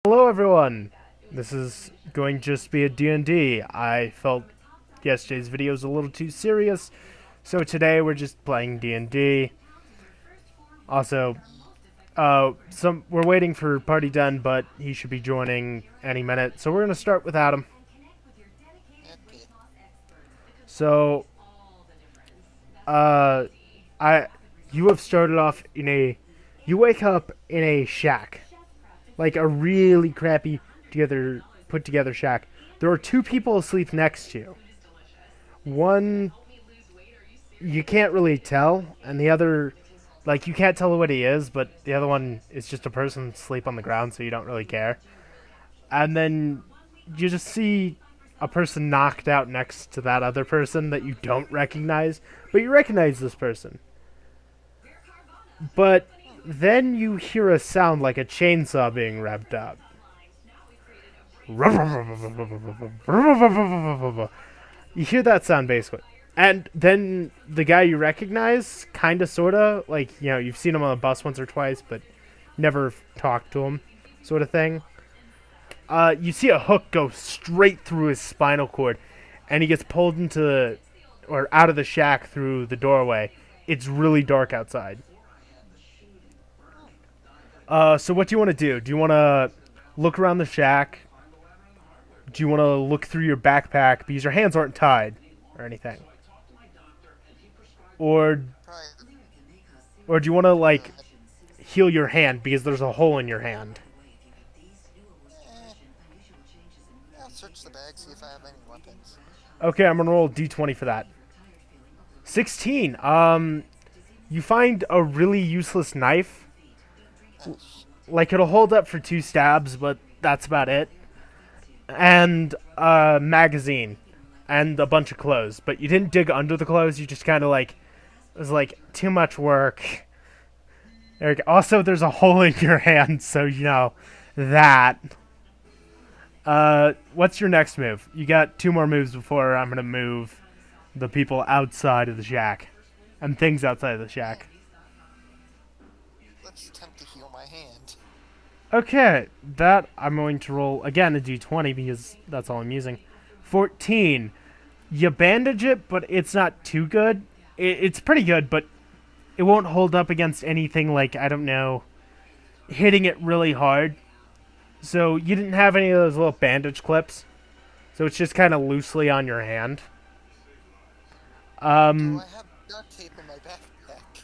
Hello everyone! This is going to just be a D&D. I felt yesterday's video was a little too serious, so today we're just playing D&D. Also, we're waiting for Party Done, but he should be joining any minute, so we're going to start with Adam. Okay. So, uh, you have started off you wake up in a shack. Like a really crappy put together shack. There are two people asleep next to you. One you can't really tell, and the other, like, you can't tell what he is, but the other one is just a person asleep on the ground, so you don't really care. And then you just see a person knocked out next to that other person that you don't recognize, but you recognize this person. But then you hear a sound like a chainsaw being revved up. You hear that sound basically. And then the guy you recognize, kind of, sort of, like, you've seen him on a bus once or twice, but never talked to him, sort of thing. You see a hook go straight through his spinal cord, and he gets pulled or out of the shack through the doorway. It's really dark outside. So what do you want to do? Do you want to look around the shack? Do you want to look through your backpack because your hands aren't tied or anything? Or Probably. or do you want to, Uh, like, heal your hand because there's a hole in your hand? eh, I'll search the bag, see if I have any weapons. Okay, I'm gonna roll a d20 for that. 16. You find a really useless knife. Ah, Like, it'll hold up for 2 stabs, but that's about it. And a magazine and a bunch of clothes. But you didn't dig under the clothes. You just kind of, like, it was like too much work. There you go. Also, there's a hole in your hand, so that. What's your next move? You got 2 more moves before I'm gonna move the people outside of the shack and things outside of the shack. let's attempt to heal my hand. Okay, that I'm going to roll again a d20 because that's all I'm using. 14. You bandage it, but it's not too good. It's pretty good, but it won't hold up against anything like, I don't know, hitting it really hard. So you didn't have any of those little bandage clips. So it's just kind of loosely on your hand. Do Um, I have duct tape in my backpack?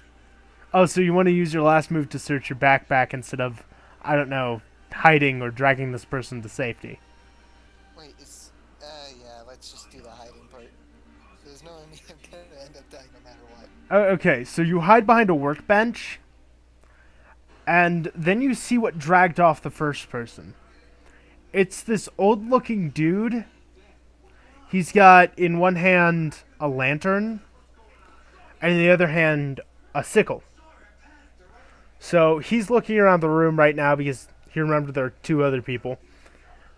oh, so you want to use your last move to search your backpack instead of, I don't know, hiding or dragging this person to safety. Wait, yeah, let's just do the hiding part. There's no way I'm gonna end up dying no matter what. Okay, so you hide behind a workbench, and then you see what dragged off the first person. It's this old looking dude. He's got in one hand a lantern, and in the other hand a sickle. So he's looking around the room right now because he remembered there are 2 other people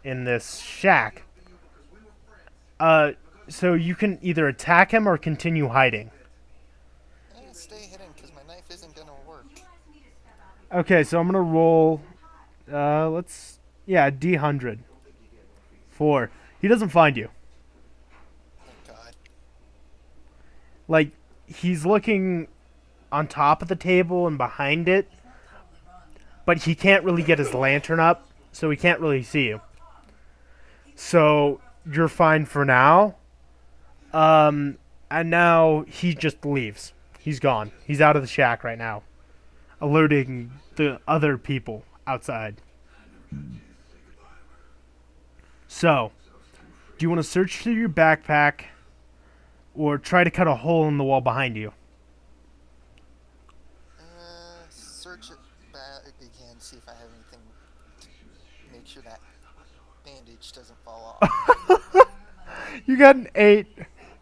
in this shack. So you can either attack him or continue hiding. Stay hidden, because my knife isn't gonna work. Okay, so I'm gonna roll. D100. 4. He doesn't find you. Thank God. Like, he's looking on top of the table and behind it, but he can't really get his lantern up, so he can't really see you. So you're fine for now. And now he just leaves. He's gone. He's out of the shack right now, alerting the other people outside. So, do you want to search through your backpack or try to cut a hole in the wall behind you? Search it back again, see if I have anything to make sure that bandage doesn't fall off. You got an 8.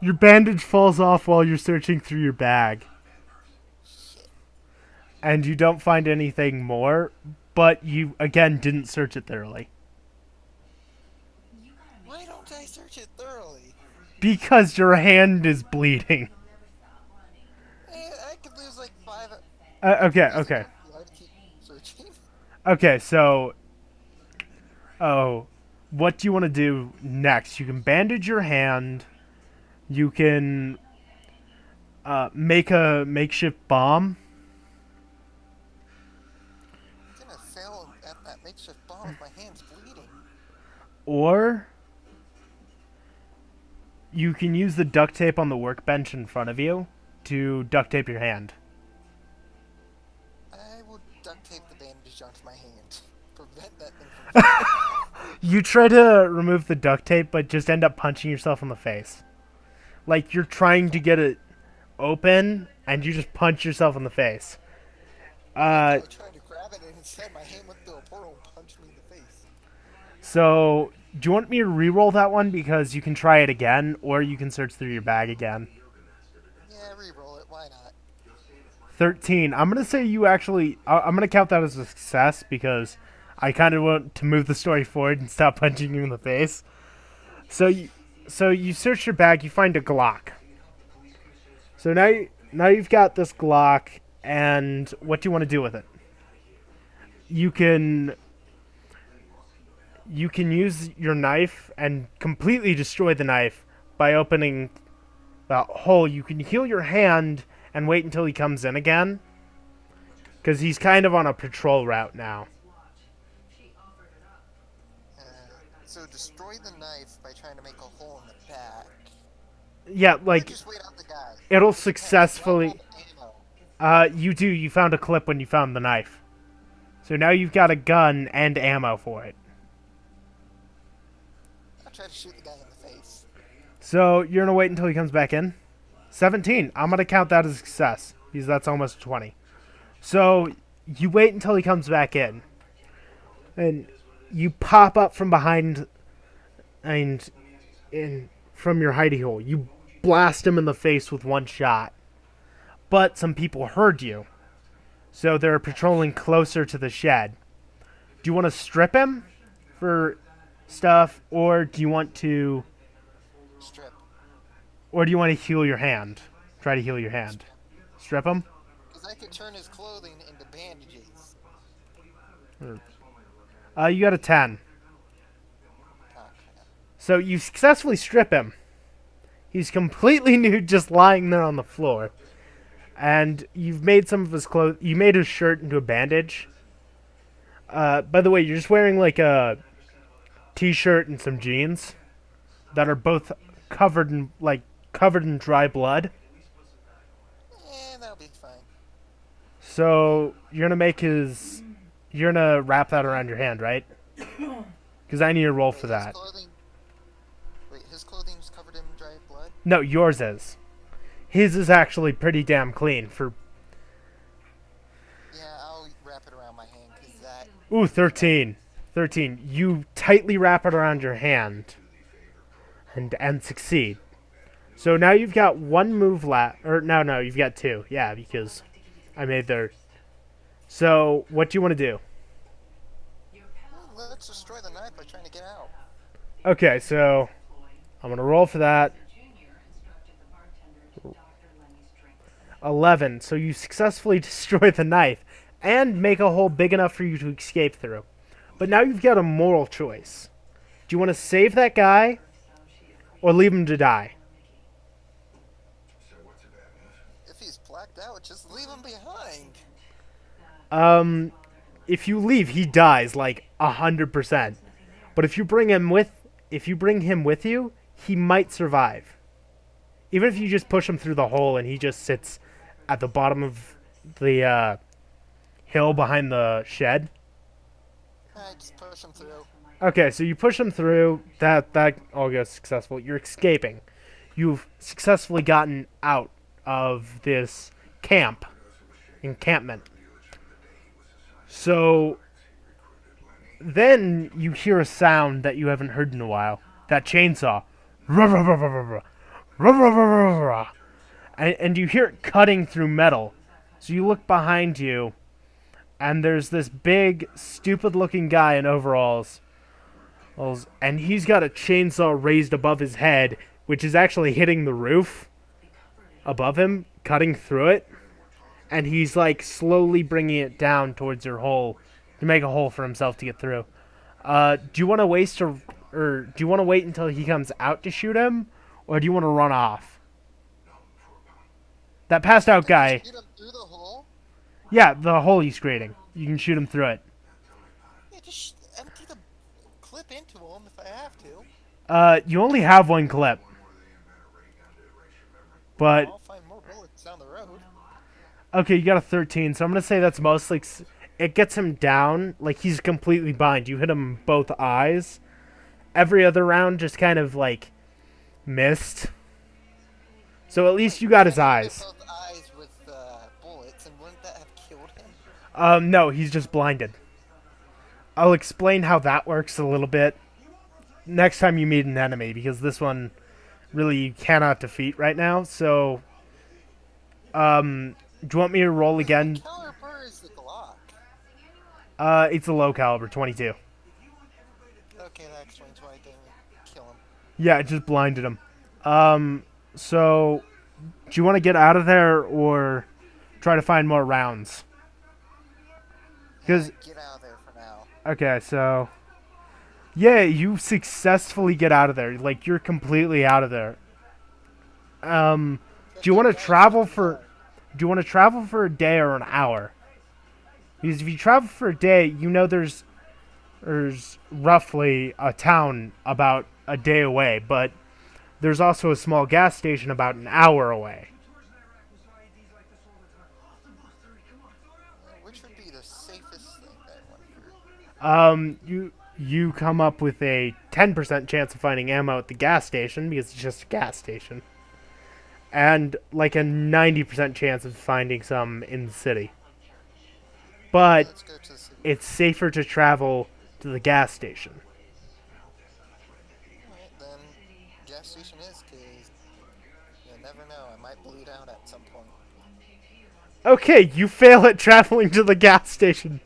Your bandage falls off while you're searching through your bag. Shit. And you don't find anything more, but you, again, didn't search it thoroughly. Why don't I search it thoroughly? Because your hand is bleeding. I could lose like 5. Okay, Is it okay. worth the keep searching? Okay, so Oh, what do you want to do next? You can bandage your hand. You can make a makeshift bomb. I'm gonna fail at that makeshift bomb if my hand's bleeding. Or you can use the duct tape on the workbench in front of you to duct tape your hand. I will duct tape the bandage onto my hand. Prevent that thing from. You try to remove the duct tape, but just end up punching yourself in the face. Like you're trying to get it open, and you just punch yourself in the face. I tried to grab it, and instead my hand went through a portal and punched me in the face. So, do you want me to re-roll that one? Because you can try it again, or you can search through your bag again. Yeah, re-roll it. Why not? 13. I'm going to say you actually... I'm going to count that as a success, because I kind of want to move the story forward and stop punching you in the face. So you search your bag, you find a Glock. So now you've got this Glock, and what do you want to do with it? You can use your knife and completely destroy the knife by opening the hole. You can heal your hand and wait until he comes in again, because he's kind of on a patrol route now. So destroy the knife by trying to make a hole in the back. Yeah, Or like just wait out the guy. it'll successfully... Ammo. You found a clip when you found the knife. So now you've got a gun and ammo for it. I'll try to shoot the guy in the face. So you're gonna wait until he comes back in? 17. I'm gonna count that as a success, because that's almost 20. So you wait until he comes back in. And you pop up from behind and from your hidey hole. You blast him in the face with one shot. But some people heard you. So they're patrolling closer to the shed. Do you want to strip him for stuff, or do you want to Strip. heal your hand? Try to heal your hand. Strip him? Because I could turn his clothing into bandages. You got a 10. Oh, crap. So you successfully strip him. He's completely nude, just lying there on the floor. And you've made some of his clothes. You made his shirt into a bandage. By the way, you're just wearing like a t-shirt and some jeans that are both covered in dry blood. That'll be fine. So you're gonna wrap that around your hand, right? Because I need a roll for that. His clothing's covered in dry blood? No, yours is. His is actually pretty damn clean for... Yeah, I'll wrap it around my hand, because that... Ooh, 13. 13. You tightly wrap it around your hand and succeed. So now you've got one move left. Or no, you've got two. Yeah, because I made their... So, what do you want to do? Well, let's destroy the knife by trying to get out. Okay, so I'm going to roll for that. 11. So you successfully destroy the knife and make a hole big enough for you to escape through. But now you've got a moral choice. Do you want to save that guy or leave him to die? If he's blacked out, just leave him behind. If you leave, he dies like 100%. But if you bring him with you, he might survive. Even if you just push him through the hole and he just sits at the bottom of the hill behind the shed. I just push him through. Okay, so you push him through. That all goes successful. You're escaping. You've successfully gotten out of this encampment. So then you hear a sound that you haven't heard in a while. That chainsaw. And you hear it cutting through metal. So you look behind you, and there's this big, stupid-looking guy in overalls. And he's got a chainsaw raised above his head, which is actually hitting the roof above him, cutting through it. And he's like slowly bringing it down towards your hole to make a hole for himself to get through. Do you want to or do you want to wait until he comes out to shoot him, or do you want to run off? That passed out guy. Shoot him through the hole? Yeah, the hole he's creating. You can shoot him through it. Yeah, just empty the clip into him if I have to. You only have one clip. But, I'll find more bullets down the road. okay, you got a 13, so I'm going to say that's mostly... It gets him down, like he's completely blind. You hit him in both eyes. Every other round just kind of, like, missed. So at least you got his eyes. Both eyes with bullets, and wouldn't that have killed him? No, he's just blinded. I'll explain how that works a little bit next time you meet an enemy, because this one really you cannot defeat right now. So, do you want me to roll again? The caliber is the Glock. It's a low caliber, 22. Okay, that explains why I didn't kill him. Yeah, it just blinded him. So, do you want to get out of there or try to find more rounds? Because, Get out of there for now. okay, so, yeah, you successfully get out of there. Like, you're completely out of there. Do you want to travel for... Do you want to travel for a day or an hour? Because if you travel for a day, you know there's roughly a town about a day away, but there's also a small gas station about an hour away. Which would be the safest thing that I went through? You come up with a 10% chance of finding ammo at the gas station because it's just a gas station. And like a 90% chance of finding some in the city. But Let's go to the city. it's safer to travel to the gas station. Alright, then gas station is, because you never know, I might bleed out at some point. Okay, you fail at traveling to the gas station.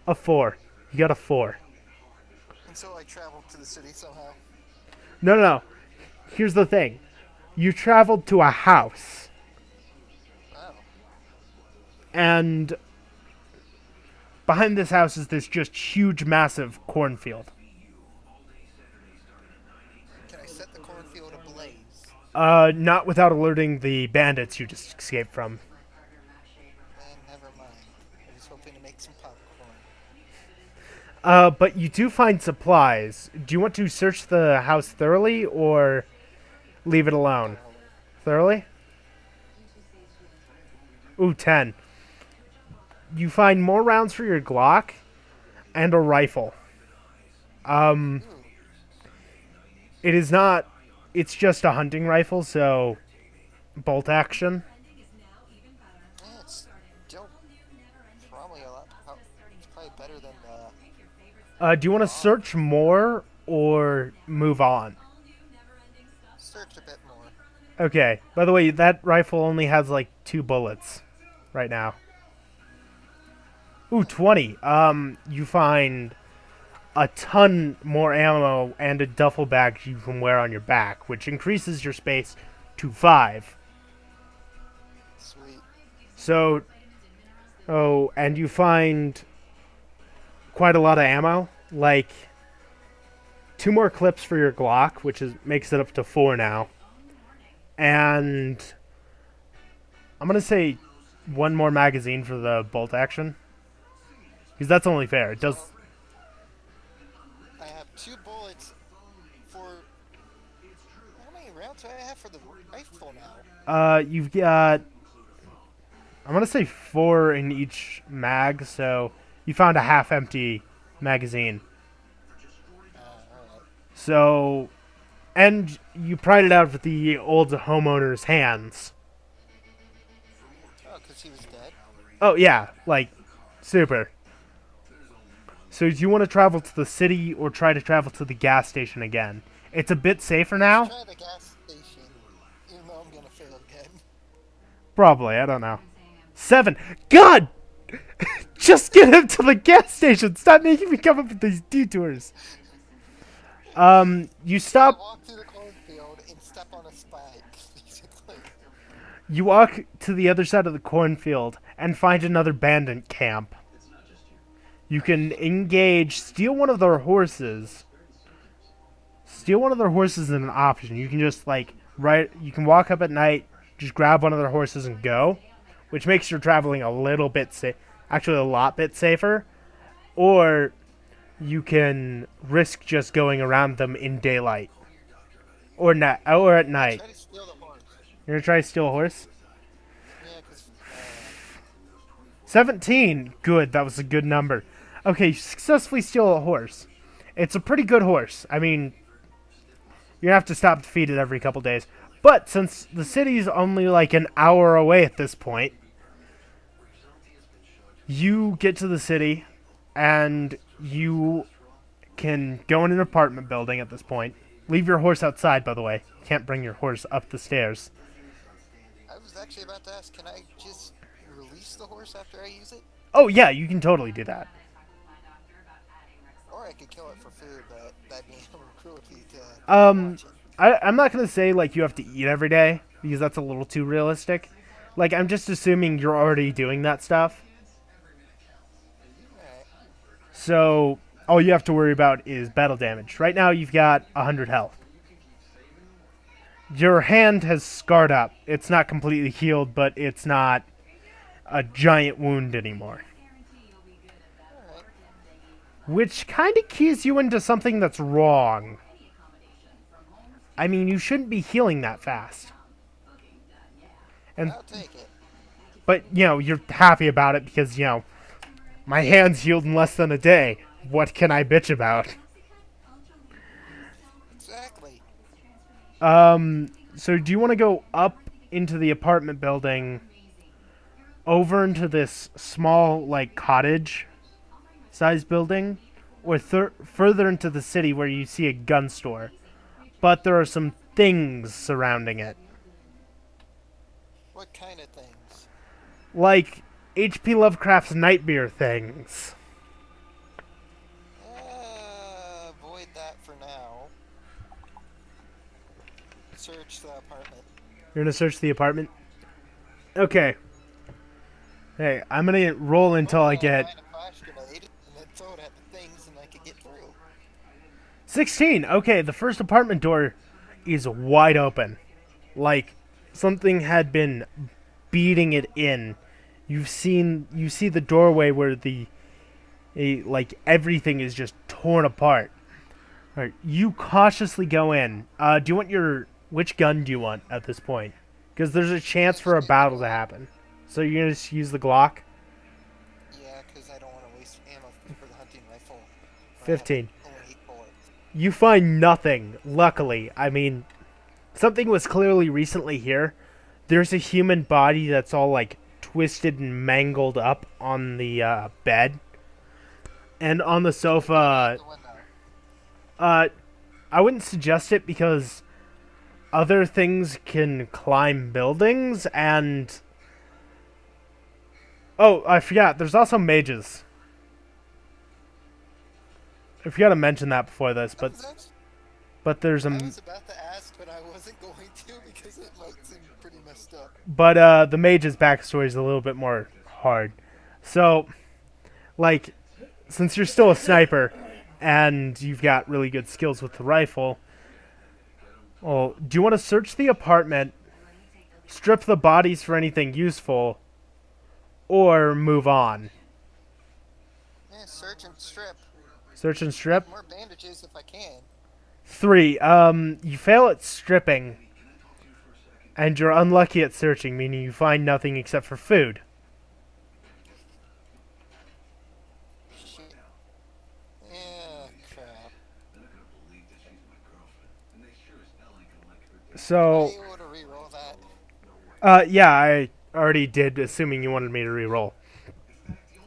A 4. You got a 4. And so I traveled to the city somehow. No. Here's the thing. You traveled to a house. Oh. And behind this house is this just huge, massive cornfield. Can I set the cornfield ablaze? Not without alerting the bandits you just escaped from. Never mind. I was hoping to make some popcorn. But you do find supplies. Do you want to search the house thoroughly or leave it alone? Thoroughly? Ooh, 10. You find more rounds for your Glock and a rifle. Ooh, It is not... It's just a hunting rifle, so... Bolt action. yeah, it's still probably a lot. It's probably better than Do you want to search more or move on? search a bit more. Okay. By the way, that rifle only has like 2 bullets right now. Ooh, 20. You find a ton more ammo and a duffel bag you can wear on your back, which increases your space to 5. Sweet. So, and you find quite a lot of ammo, like 2 more clips for your Glock, which makes it up to 4 now. And I'm going to say 1 more magazine for the bolt action. Because that's only fair. It does... I have 2 bullets for. How many rounds do I have for the rifle now? You've got... I'm going to say 4 in each mag, so you found a half-empty magazine. Alright. So... And you pried it out of the old homeowner's hands. Oh, because he was dead? Oh, yeah. Like, super. So do you want to travel to the city or try to travel to the gas station again? It's a bit safer now. Try the gas station, even though I'm gonna fail again. Probably. I don't know. 7. God! Just get him to the gas station. Stop making me come up with these detours. You I stop... walk through the cornfield and step on a spike, basically. You walk to the other side of the cornfield and find another bandit camp. You can engage, steal one of their horses. Steal one of their horses is an option. You can just you can walk up at night, just grab one of their horses and go, which makes your traveling a little bit safe, actually a lot bit safer. Or you can risk just going around them in daylight or at night. Try to steal the horse. You're gonna try to steal a horse? Yeah, because 17. Good. That was a good number. Okay, you successfully steal a horse. It's a pretty good horse. I mean, you have to stop to feed it every couple days. But since the city's only like an hour away at this point, you get to the city and you can go in an apartment building at this point. Leave your horse outside, by the way. You can't bring your horse up the stairs. I was actually about to ask, can I just release the horse after I use it? Oh, yeah, you can totally do that. Or I could kill it for food, but that'd be cruelty to Um, watch it. I'm not going to say, you have to eat every day, because that's a little too realistic. I'm just assuming you're already doing that stuff. Alright. So, all you have to worry about is battle damage. Right now, you've got 100 health. Your hand has scarred up. It's not completely healed, but it's not a giant wound anymore. Alright. Which kind of keys you into something that's wrong. I mean, you shouldn't be healing that fast. And I'll take it. But, you're happy about it because, my hand's healed in less than a day. What can I bitch about? Exactly. So do you want to go up into the apartment building, over into this small, cottage-sized building, or further into the city where you see a gun store? But there are some things surrounding it. What kind of things? Like H.P. Lovecraft's Nightmare things. Avoid that for now. Search the apartment. You're going to search the apartment? Okay. Hey, I'm going to roll until I get... Find a flash grenade and then throw it at the things and I could get through. 16. Okay, the first apartment door is wide open. Something had been beating it in. You see the doorway where everything is just torn apart. All right, you cautiously go in. Do you want which gun do you want at this point? Because there's a chance for a battle to happen. So you're gonna just use the Glock? Yeah, because I don't want to waste ammo for the hunting rifle. 15. Only 8 bullets. You find nothing, luckily. I mean, something was clearly recently here. There's a human body that's all, twisted and mangled up on the bed. And on the sofa, The window. I wouldn't suggest it because other things can climb buildings and... Oh, I forgot. There's also mages. I forgot to mention that before this, but there's I a... was about to ask, but I wasn't going to because it might seem pretty messed up. But the mage's backstory is a little bit more hard. So, since you're still a sniper and you've got really good skills with the rifle, well, do you want to search the apartment, strip the bodies for anything useful, or move on? Yeah, search and strip. Search and strip? More bandages if I can. 3. You fail at stripping, and you're unlucky at searching, meaning you find nothing except for food. Shit. Yeah, crap. So, Are you able to reroll that? yeah, I already did, assuming you wanted me to reroll.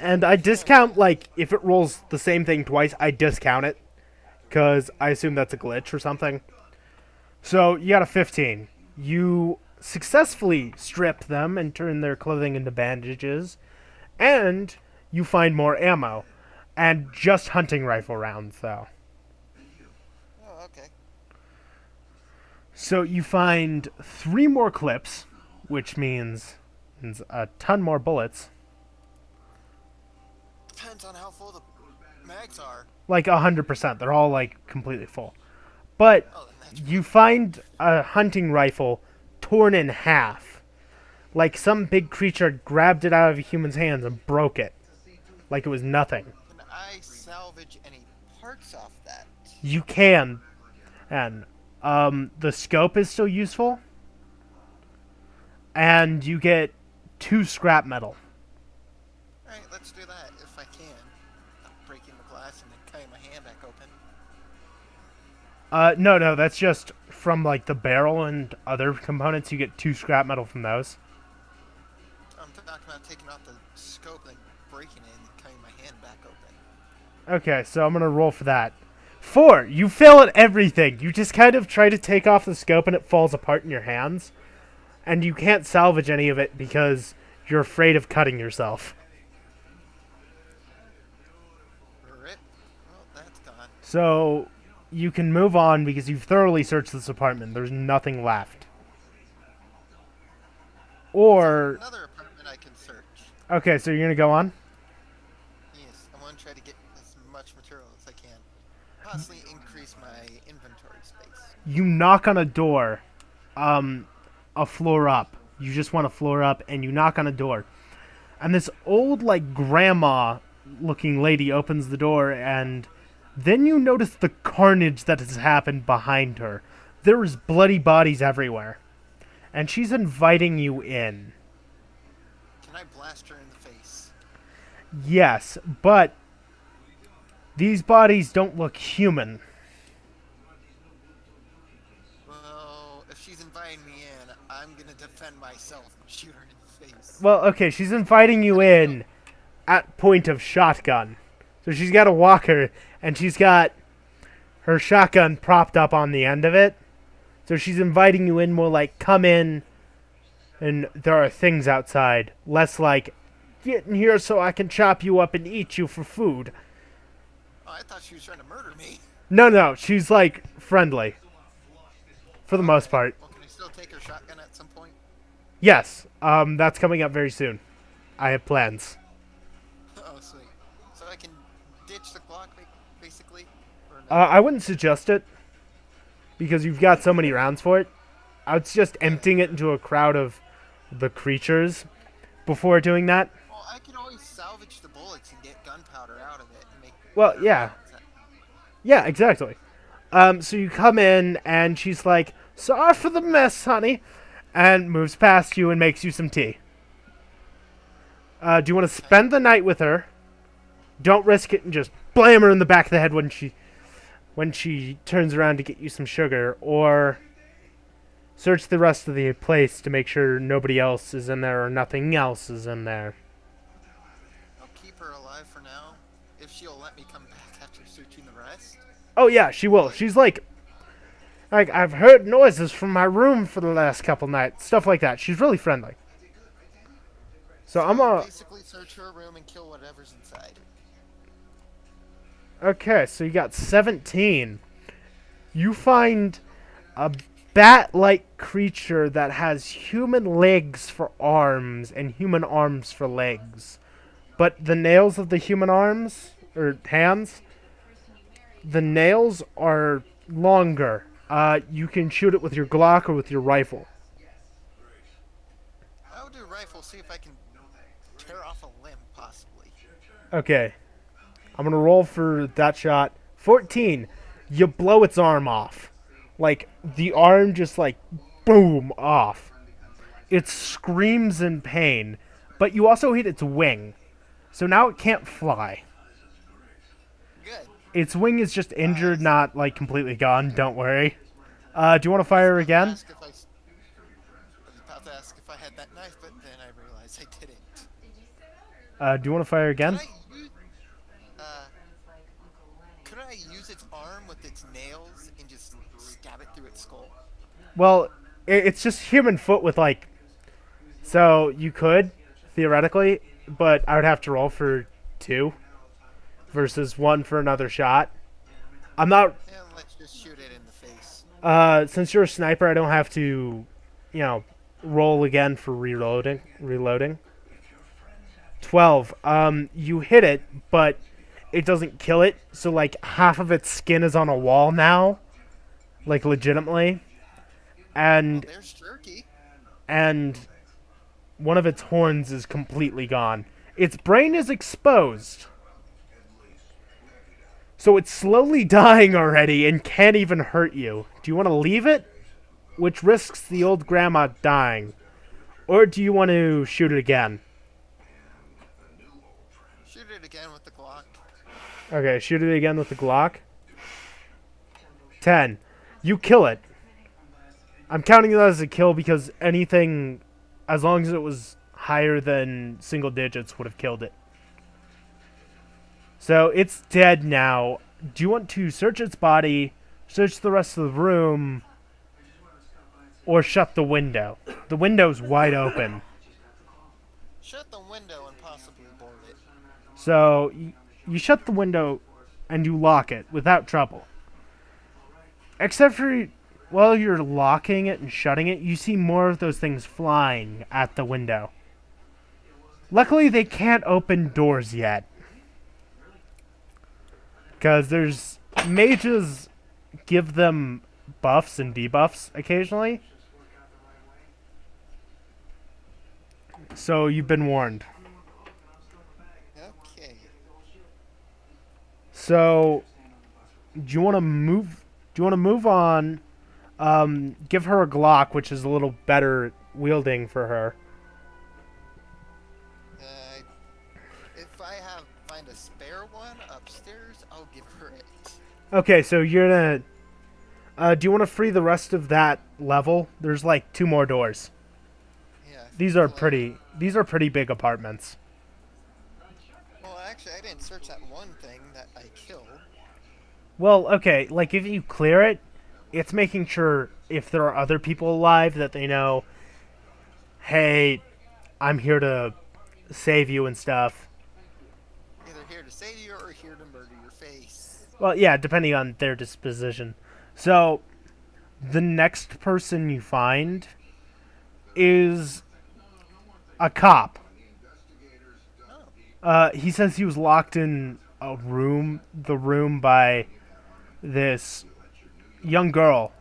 And I discount, if it rolls the same thing twice, I discount it. Because I assume that's a glitch or something. So, you got a 15. You successfully strip them and turn their clothing into bandages. And you find more ammo. And just hunting rifle rounds, though. Oh, okay. So, you find 3 more clips, which means a ton more bullets. depends on how full the mags are. Like 100%. They're all like completely full. But Oh, then that's you find a hunting rifle torn in half. Like some big creature grabbed it out of a human's hands and broke it. Like it was nothing. Can I salvage any parts off that? You can. And the scope is still useful. And you get 2 scrap metal. Alright, let's do that if I can. Not breaking the glass and then cutting my hand back open. No, that's just from like the barrel and other components. You get 2 scrap metal from those. I'm talking about taking off the scope and breaking it and then cutting my hand back open. Okay, so I'm gonna roll for that. 4. You fail at everything. You just kind of try to take off the scope and it falls apart in your hands, and you can't salvage any of it because you're afraid of cutting yourself. Rip. Well, that's gone. So you can move on because you've thoroughly searched this apartment. There's nothing left. Or Another apartment I can search. okay, so you're gonna go on. Yes, I want to try to get as much material as I can. Possibly increase my inventory space. You knock on a door, a floor up. You just want a floor up, and you knock on a door. And this old, like, grandma-looking lady opens the door, and then you notice the carnage that has happened behind her. There is bloody bodies everywhere. And she's inviting you in. Can I blast her in the face? Yes, but these bodies don't look human. Well, if she's inviting me in, I'm gonna defend myself and shoot her in the face. Well, okay, she's inviting you in at point of shotgun. So she's got a walker, and she's got her shotgun propped up on the end of it. So she's inviting you in more like, come in, and there are things outside. Less like, get in here so I can chop you up and eat you for food. Oh, I thought she was trying to murder me. No, she's like, friendly. For the most part. Well, can I still take her shotgun at some point? Yes, that's coming up very soon. I have plans. Oh, sweet. So I can ditch the Glock, basically? Or no? I wouldn't suggest it, because you've got so many rounds for it. I would suggest emptying it into a crowd of the creatures before doing that. Well, I can always salvage the bullets and get gunpowder out of it and make... Well, yeah. Yeah, exactly. So you come in, and she's like, sorry for the mess, honey, and moves past you and makes you some tea. Do you want to spend the night with her? Don't risk it and just blam her in the back of the head when she turns around to get you some sugar, or search the rest of the place to make sure nobody else is in there or nothing else is in there. I'll keep her alive for now, if she'll let me come back after searching the rest. Oh yeah, she will. She's like, I've heard noises from my room for the last couple nights. Stuff like that. She's really friendly. So I'm a... Basically search her room and kill whatever's inside. Okay, so you got 17. You find a bat-like creature that has human legs for arms and human arms for legs. But the nails of the human arms, or hands, the nails are longer. You can shoot it with your Glock or with your rifle. I'll do rifle, see if I can tear off a limb, possibly. Okay. I'm going to roll for that shot. 14. You blow its arm off. Like, the arm just, like, boom, off. It screams in pain. But you also hit its wing. So now it can't fly. Good. Its wing is just injured, not, like, completely gone. Don't worry. Do you want to fire again? I was about to ask if I had that knife, but then I realized I didn't. Do you want to fire again? Could I use its arm with its nails and just stab it through its skull? Well, it's just human foot with, like... So, you could, theoretically, but I would have to roll for 2 versus 1 for another shot. I'm not... And let's just shoot it in the face. Since you're a sniper, I don't have to, roll again for reloading. 12. 12. You hit it, but it doesn't kill it. So like half of its skin is on a wall now, like legitimately, and There's Jerky. and one of its horns is completely gone. Its brain is exposed. So it's slowly dying already and can't even hurt you. Do you want to leave it? Which risks the old grandma dying. Or do you want to shoot it again? Shoot it again with the Glock. Okay, shoot it again with the Glock. 10. You kill it. I'm counting that as a kill because anything, as long as it was higher than single digits, would have killed it. So it's dead now. Do you want to search its body, search the rest of the room, or shut the window? The window's wide open. Shut the window and possibly board it. So you shut the window and you lock it without trouble. Except for while you're locking it and shutting it, you see more of those things flying at the window. Luckily, they can't open doors yet. Because there's mages give them buffs and debuffs occasionally. So you've been warned. Okay. So do you want to move? Do you want to move on? Give her a Glock, which is a little better wielding for her. If I find a spare one upstairs, I'll give her it. Okay, so you're gonna. Do you want to free the rest of that level? There's like 2 more doors. Yeah. These are pretty. These are pretty big apartments. Well, actually, I didn't search that one thing that I killed. Well, okay, like if you clear it, it's making sure if there are other people alive that they know, hey, I'm here to save you and stuff. Either here to save you or here to murder your face. Well, yeah, depending on their disposition. So, the next person you find is a cop. He says he was locked in a room, the room by this young girl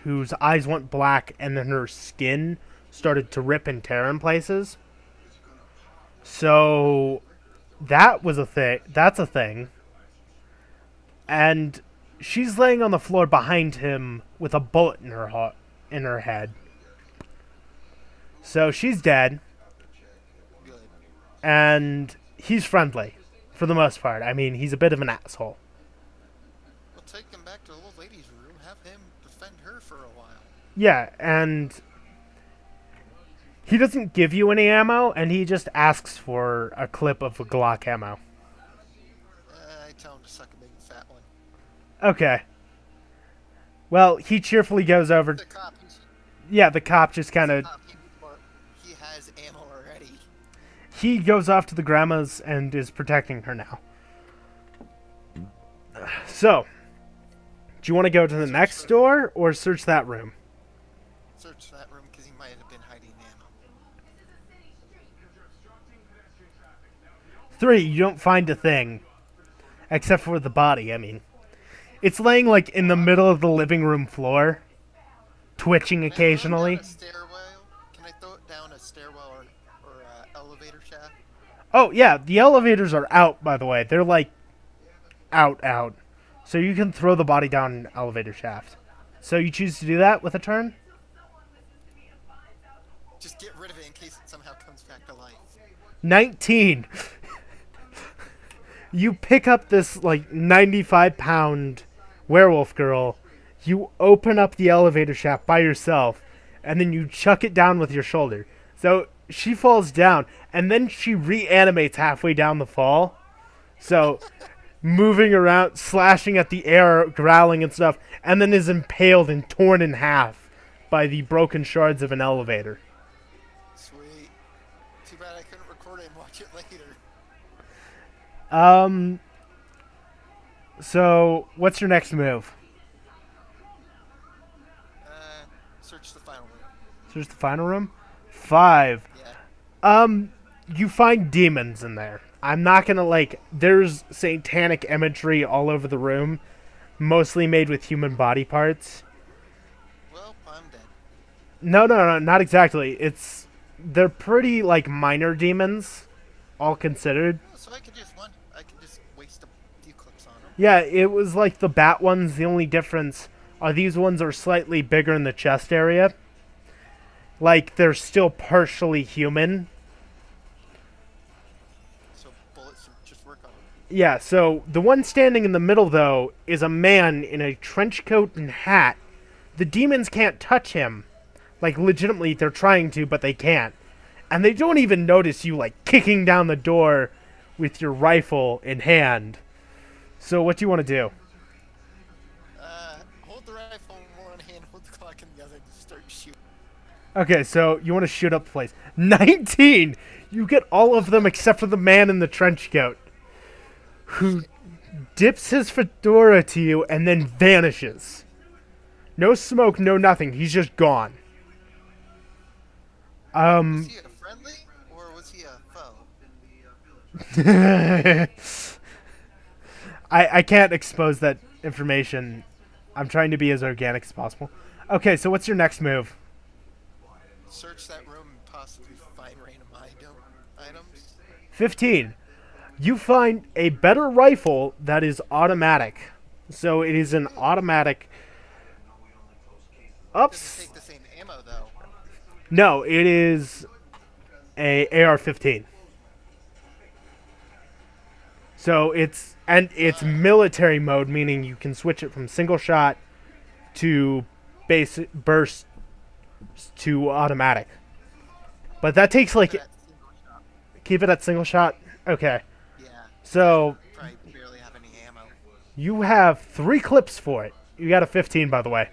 whose eyes went black and then her skin started to rip and tear in places. So that was a thing. That's a thing. And she's laying on the floor behind him with a bullet in her head. So she's dead. Good. And he's friendly for the most part. I mean, he's a bit of an asshole. We'll take him back to the old lady's room, have him defend her for a while. Yeah, and he doesn't give you any ammo, and he just asks for a clip of a Glock ammo. I tell him to suck a big fat one. Okay. Well, he cheerfully goes over. The cop, Yeah, the cop just kind of. he has ammo already. He goes off to the grandma's and is protecting her now. So, do you want to go to the next door or search that room? Search that room because he might have been hiding ammo. 3, you don't find a thing. Except for the body, I mean. It's laying like in the middle of the living room floor, twitching occasionally. Can I throw it down a stairwell or elevator shaft? Oh, yeah, the elevators are out, by the way. They're like out. So you can throw the body down an elevator shaft. So you choose to do that with a turn? Just get rid of it in case it somehow comes back to life. 19. You pick up this like 95-pound werewolf girl. You open up the elevator shaft by yourself, and then you chuck it down with your shoulder. So she falls down, and then she reanimates halfway down the fall. So moving around, slashing at the air, growling and stuff, and then is impaled and torn in half by the broken shards of an elevator. Sweet. Too bad I couldn't record it and watch it later. So what's your next move? Search the final room. Search the final room? 5. Yeah. you find demons in there. I'm not gonna there's satanic imagery all over the room, mostly made with human body parts. Well, I'm dead. No, not exactly. They're pretty minor demons, all considered. Oh, so I could just waste a few clicks on them. Yeah, it was like the bat ones. The only difference are these ones are slightly bigger in the chest area. Like they're still partially human. So bullets would just work on them. Yeah, so the one standing in the middle, though, is a man in a trench coat and hat. The demons can't touch him. Like, legitimately, they're trying to, but they can't. And they don't even notice you, kicking down the door with your rifle in hand. So what do you want to do? Hold the rifle in one hand, hold the clock in the other, and start shooting. Okay, so you want to shoot up the place. 19! You get all of them except for the man in the trench coat, who dips his fedora to you and then vanishes. No smoke, no nothing. He's just gone. Was he a friendly, or was he a foe? I can't expose that information. I'm trying to be as organic as possible. Okay, so what's your next move? Search that room and possibly find random items. 15. You find a better rifle that is automatic. So it is an automatic. Doesn't take the same ammo though. No, it is a AR-15. So it's military mode, meaning you can switch it from single shot to basic burst to automatic. But that takes That single shot. keep it at single shot. Okay. Yeah. So Probably barely have any ammo. you have 3 clips for it. You got a 15, by the way.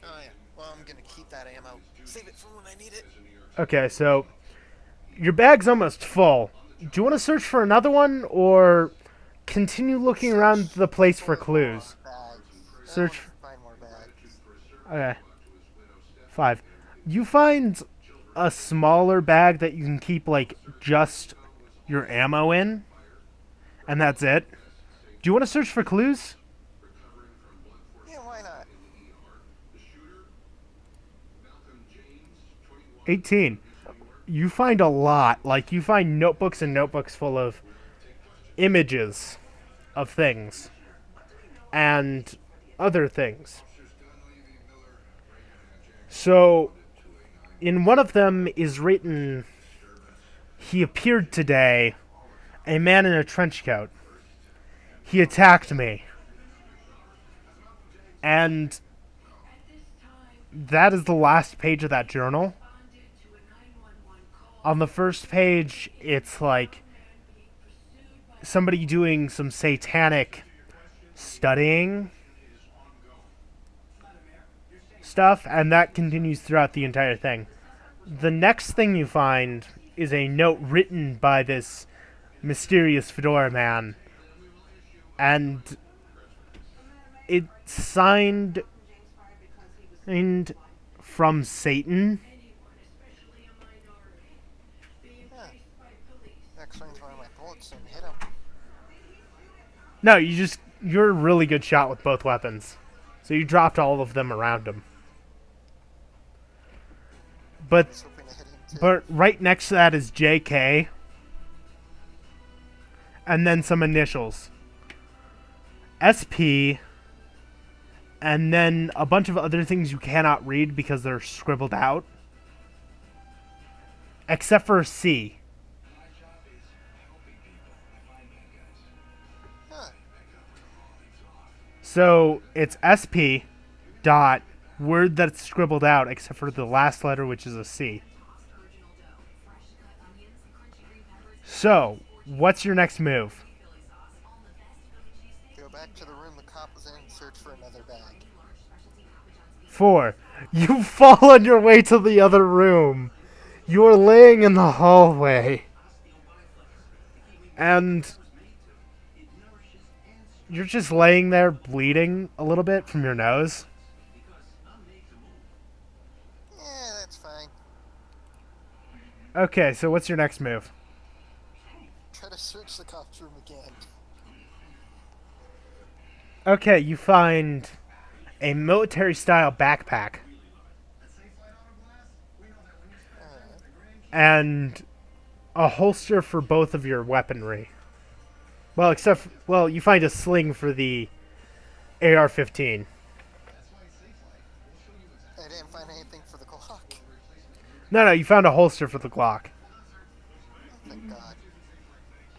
Oh yeah. Well, I'm gonna keep that ammo. Save it for when I need it. Okay, so your bag's almost full. Do you want to search for another one or continue looking around the place for clues? Bags. Search. Find more bags. Okay. 5. You find a smaller bag that you can keep just your ammo in, and that's it. Do you want to search for clues? Yeah, why not? 18. You find a lot. You find notebooks and notebooks full of images of things and other things. So, in one of them is written, "He appeared today, a man in a trench coat. He attacked me." And that is the last page of that journal. On the first page, it's somebody doing some satanic studying stuff, and that continues throughout the entire thing. The next thing you find is a note written by this mysterious fedora man, and it's signed from Satan. Yeah. Next swings one of my bullets and hit him. No, you're a really good shot with both weapons. So you dropped all of them around him. I was hoping to hit him too. But right next to that is JK. And then some initials. SP. And then a bunch of other things you cannot read because they're scribbled out. Except for C. Huh. So it's SP dot word that's scribbled out except for the last letter, which is a C. So, what's your next move? Go back to the room the cop was in and search for another bag. 4. You fall on your way to the other room. You are laying in the hallway. And you're just laying there bleeding a little bit from your nose. Yeah, that's fine. Okay, so what's your next move? Try to search the cops room again. Okay, you find a military-style backpack Alright. and a holster for both of your weaponry. Well, you find a sling for the AR-15. I didn't find anything for the Glock. No, you found a holster for the Glock. Thank God.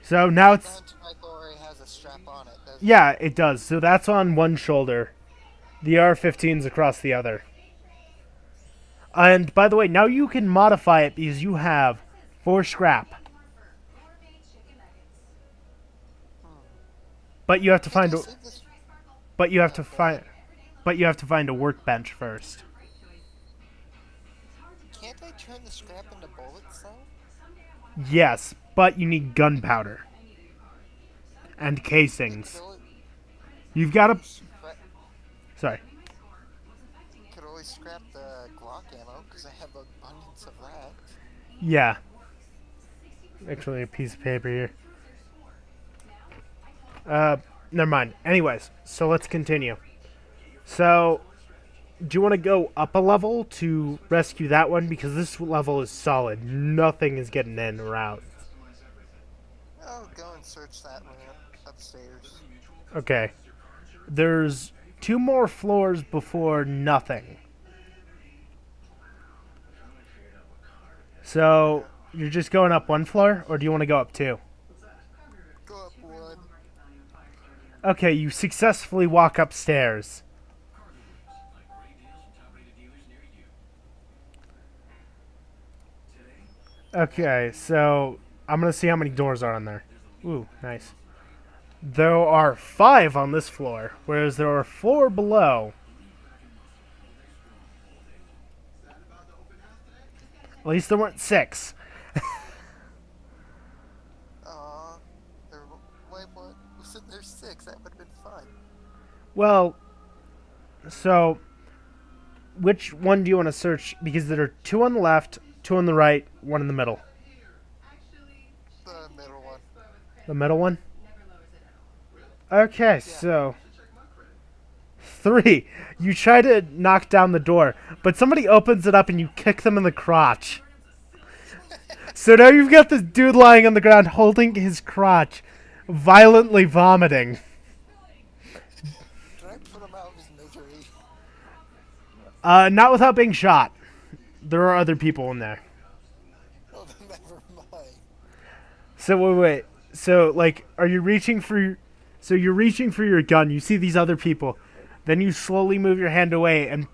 So now My it's... gun rifle already has a strap on it, doesn't it? Yeah, it does. So that's on one shoulder. The AR-15's across the other. And by the way, now you can modify it because you have 4 scrap. But you have to find Did a... I save this? But you have to find... But you have to find a workbench first. Can't I turn the scrap into bullets though? Yes, but you need gunpowder. And casings. Could always You've got to... scrap, Sorry. could always scrap the Glock ammo because I have abundance of that. Yeah. Actually, a piece of paper here. Never mind. Anyways, so let's continue. So, do you want to go up a level to rescue that one? Because this level is solid. Nothing is getting in or out. I'll go and search that room upstairs. Okay. There's 2 more floors before nothing. So, you're just going up 1 floor, or do you want to go up 2? Go up one. Okay, you successfully walk upstairs. Okay, so I'm gonna see how many doors are on there. Ooh, nice. There are 5 on this floor, whereas there are 4 below. At least there weren't 6. Aw, why wasn't there 6? That would have been fun. Well, so which one do you want to search? Because there are 2 on the left, 2 on the right, 1 in the middle. The middle one. The middle one? Okay, so 3. You try to knock down the door, but somebody opens it up and you kick them in the crotch. So now you've got this dude lying on the ground holding his crotch, violently vomiting. Can I put him out of his misery? Not without being shot. There are other people in there. Oh, then never mind. So wait. So like, are you reaching for? So you're reaching for your gun. You see these other people, then you slowly move your hand away and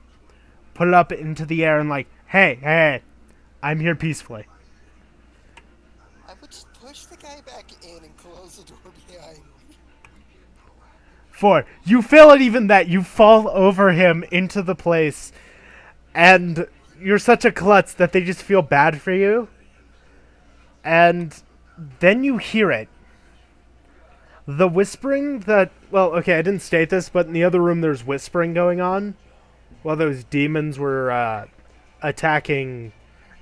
put it up into the air and like, hey, I'm here peacefully. I would just push the guy back in and close the door behind me. 4. You fail at even that. You fall over him into the place, and you're such a klutz that they just feel bad for you. And then you hear it. The whispering that... Well, okay, I didn't state this, but in the other room there's whispering going on while those demons were attacking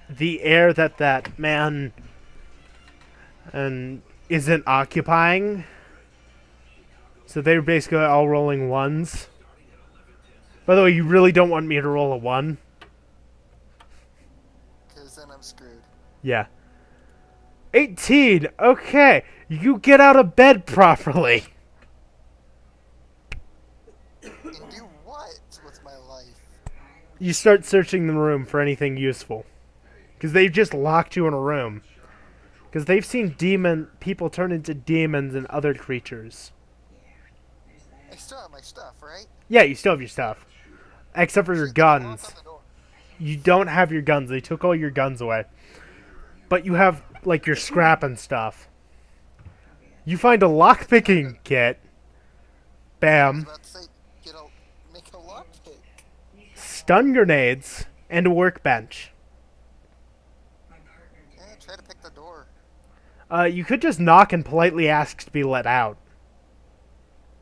the air that man isn't occupying. So they were basically all rolling 1s. By the way, you really don't want me to roll a 1. Because then I'm screwed. Yeah. 18! Okay, you get out of bed properly. And do what with my life? You start searching the room for anything useful. Because they've just locked you in a room. Because they've seen people turn into demons and other creatures. I still have my stuff, right? Yeah, you still have your stuff. Except for your Shit, there's a lock guns. on the door. You don't have your guns. They took all your guns away. But you have, like, your scrap and stuff. You find a lockpicking kit. I was Bam. about to say, make a lockpick. Stun grenades. And a workbench. Yeah, try to pick the door. You could just knock and politely ask to be let out.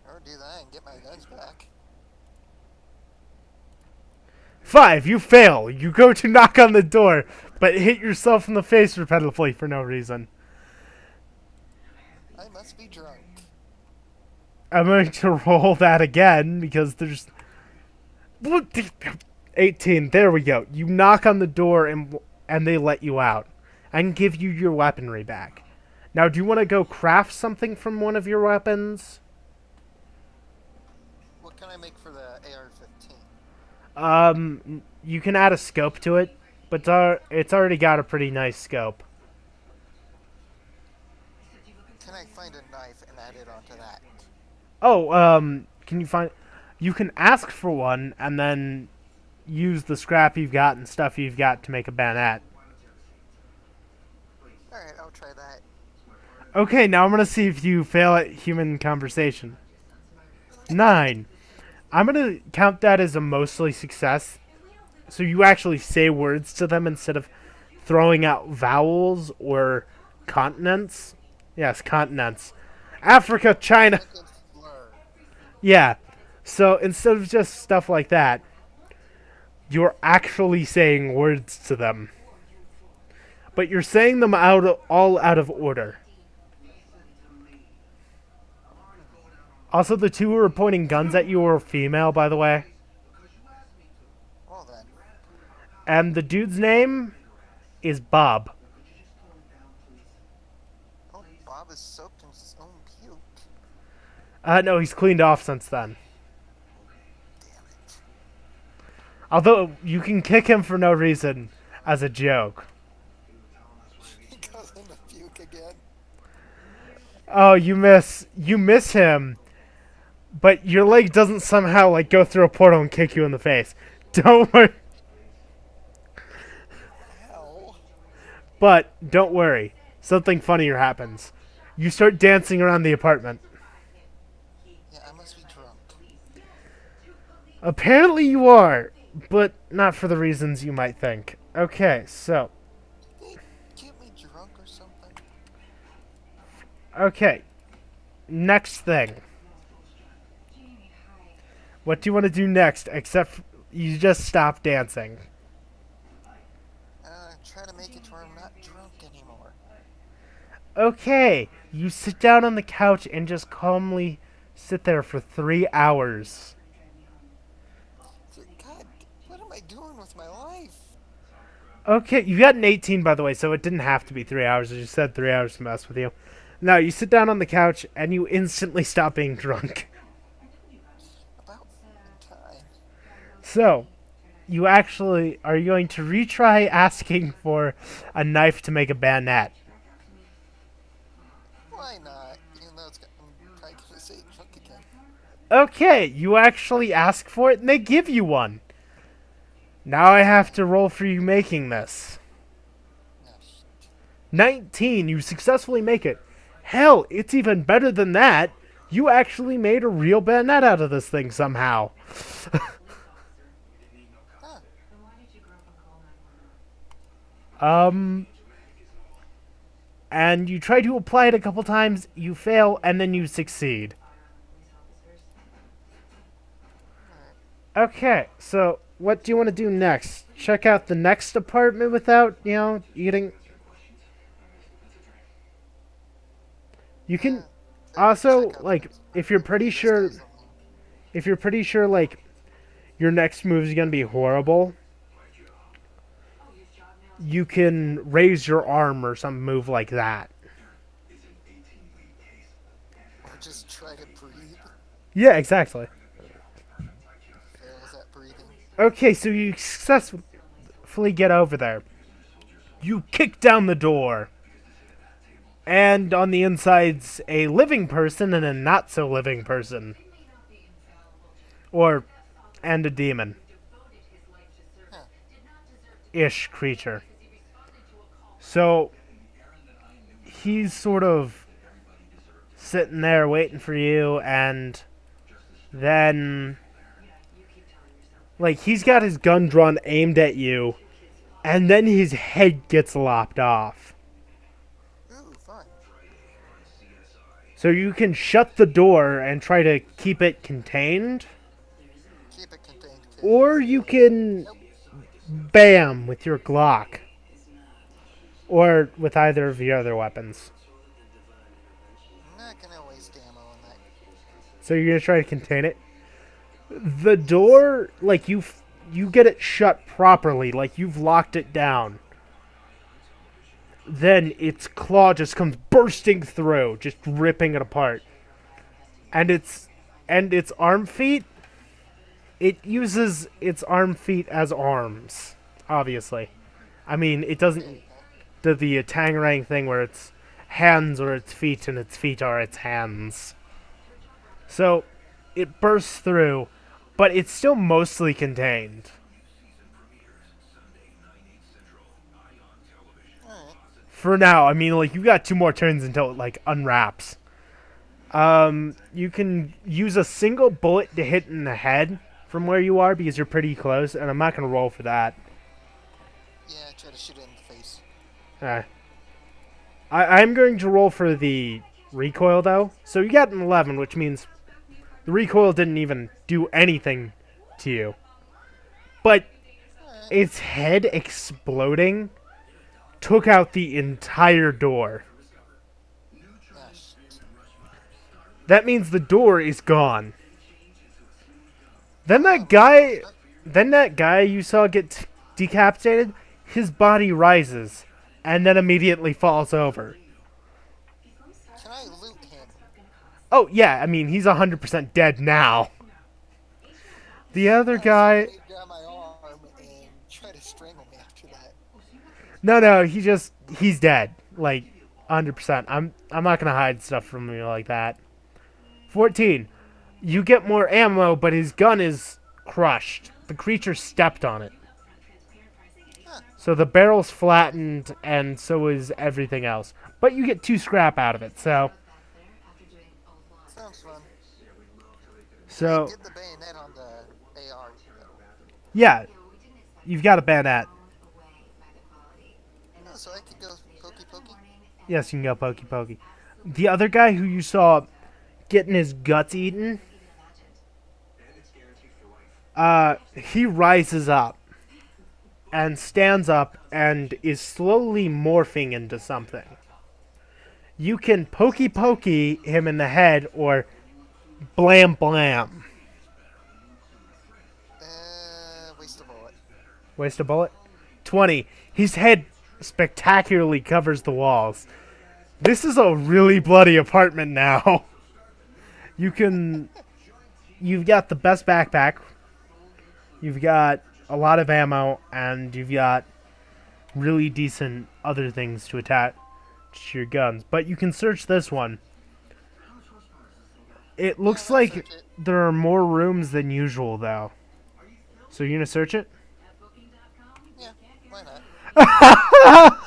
Or do that and get my guns back. 5, you fail. You go to knock on the door, but hit yourself in the face repetitively for no reason. I must be drunk. I'm going to roll that again because there's 18. There we go. You knock on the door and they let you out and give you your weaponry back. Now, do you want to go craft something from one of your weapons? What can I make for the AR-15? You can add a scope to it, but it's already got a pretty nice scope. Can I find a knife and add it onto that? Oh, can you find... You can ask for one, and then use the scrap you've got and stuff you've got to make a bayonet. Alright, I'll try that. Okay, now I'm going to see if you fail at human conversation. 9. I'm going to count that as a mostly success. So you actually say words to them instead of throwing out vowels or continents. Yes, continents. Africa, China. Like a slur. Yeah. So instead of just stuff like that, you're actually saying words to them. But you're saying them all out of order. Also, the two who were pointing guns at you were female, by the way. Well then. And the dude's name is Bob. Oh, Bob is soaked in his own puke. No, he's cleaned off since then. Damn it. Although, you can kick him for no reason as a joke. He goes in the puke again. Oh, you miss him, but your leg doesn't somehow, like, go through a portal and kick you in the face. Don't worry. Hell. But, don't worry. Something funnier happens. You start dancing around the apartment. Yeah, I must be drunk. Apparently you are, but not for the reasons you might think. Okay, so... They get me drunk or something? Okay. Next thing. What do you want to do next, except you just stop dancing? Try to make it to where I'm not drunk anymore. Okay, you sit down on the couch and just calmly sit there for 3 hours. God, what am I doing with my life? Okay, you got an 18, by the way, so it didn't have to be 3 hours. I just said 3 hours to mess with you. Now, you sit down on the couch and you instantly stop being drunk. About time. So, you actually are you going to retry asking for a knife to make a bayonet. Why not? Even though I'm probably gonna say drunk again. Okay, you actually ask for it and they give you one. Now I have to roll for you making this. No, shit. 19, you successfully make it. Hell, it's even better than that. You actually made a real bayonet out of this thing somehow. Huh. And you try to apply it a couple times, you fail, and then you succeed. Okay, so what do you want to do next? Check out the next apartment without, eating. You can also, Check out like, the- if you're pretty this sure, guy's only- like, your next move is going to be horrible, you can raise your arm or some move like that. Or just try to breathe. Yeah, exactly. Fails at breathing. Okay, so you successfully get over there. You kick down the door. And on the inside's a living person and a not so living person. And a demon. Huh. Ish creature. So he's sort of sitting there waiting for you, and then like he's got his gun drawn aimed at you, and then his head gets lopped off. Ooh, fun. So you can shut the door and try to keep it contained. Keep it contained. Or you can bam with your Glock. Or with either of your other weapons. I'm not gonna waste ammo on that. So you're going to try to contain it. The door, like, you get it shut properly. Like, you've locked it down. Then its claw just comes bursting through, just ripping it apart. And its arm feet, it uses its arm feet as arms, obviously. I mean, it doesn't do the Tangerang thing where its hands are its feet and its feet are its hands. So, it bursts through, but it's still mostly contained. Alright. For now, I mean, like, you got 2 more turns until it, like, unwraps. You can use a single bullet to hit in the head from where you are because you're pretty close, and I'm not going to roll for that. Yeah, try to shoot it in the face. I'm going to roll for the recoil, though. So you got an 11, which means the recoil didn't even do anything to you. But Alright. its head exploding took out the entire door. Gosh. That means the door is gone. Then that guy you saw get decapitated, his body rises and then immediately falls over. Can I loot him? Oh yeah, I mean he's 100% dead now. The other guy, He'd grab my arm and try to strangle me after that. no, he's dead. Like 100%. I'm not gonna hide stuff from you like that. 14. You get more ammo, but his gun is crushed. The creature stepped on it. Huh. So the barrel's flattened, and so is everything else. But you get 2 scrap out of it, so... Sounds fun. So, Get the bayonet on the AR. yeah. You've got a bayonet. Oh, so I could go pokey pokey? Yes, you can go pokey pokey. The other guy who you saw getting his guts eaten... he rises up and stands up and is slowly morphing into something. You can pokey pokey him in the head or blam blam. Waste a bullet. Waste a bullet? 20. His head spectacularly covers the walls. This is a really bloody apartment now. You've got the best backpack. You've got a lot of ammo, and you've got really decent other things to attach to your guns. But you can search this one. It looks Yeah, like search it. there are more rooms than usual, though. So you're gonna search it? Yeah, why not?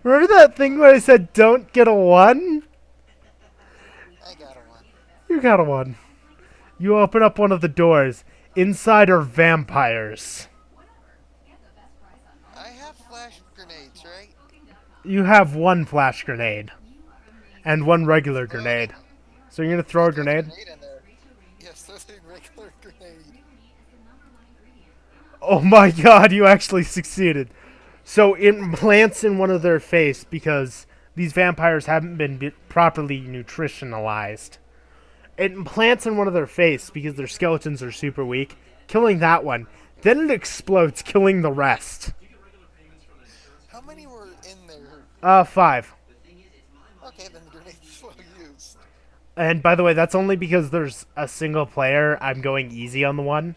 Remember that thing where I said don't get a 1? I got a one. You got a 1. You open up one of the doors. Inside are vampires. I have flash grenades, right? You have 1 flash grenade. And 1 regular grenade. So you're gonna throw a grenade? In there. Yes, there's a regular grenade. Oh my god, you actually succeeded. So it plants in one of their face because these vampires haven't been properly nutritionalized. It implants in one of their face because their skeletons are super weak, killing that one. Then it explodes, killing the rest. How many were in there? 5. Okay, then the grenade's well used. And by the way, that's only because there's a single player. I'm going easy on the one.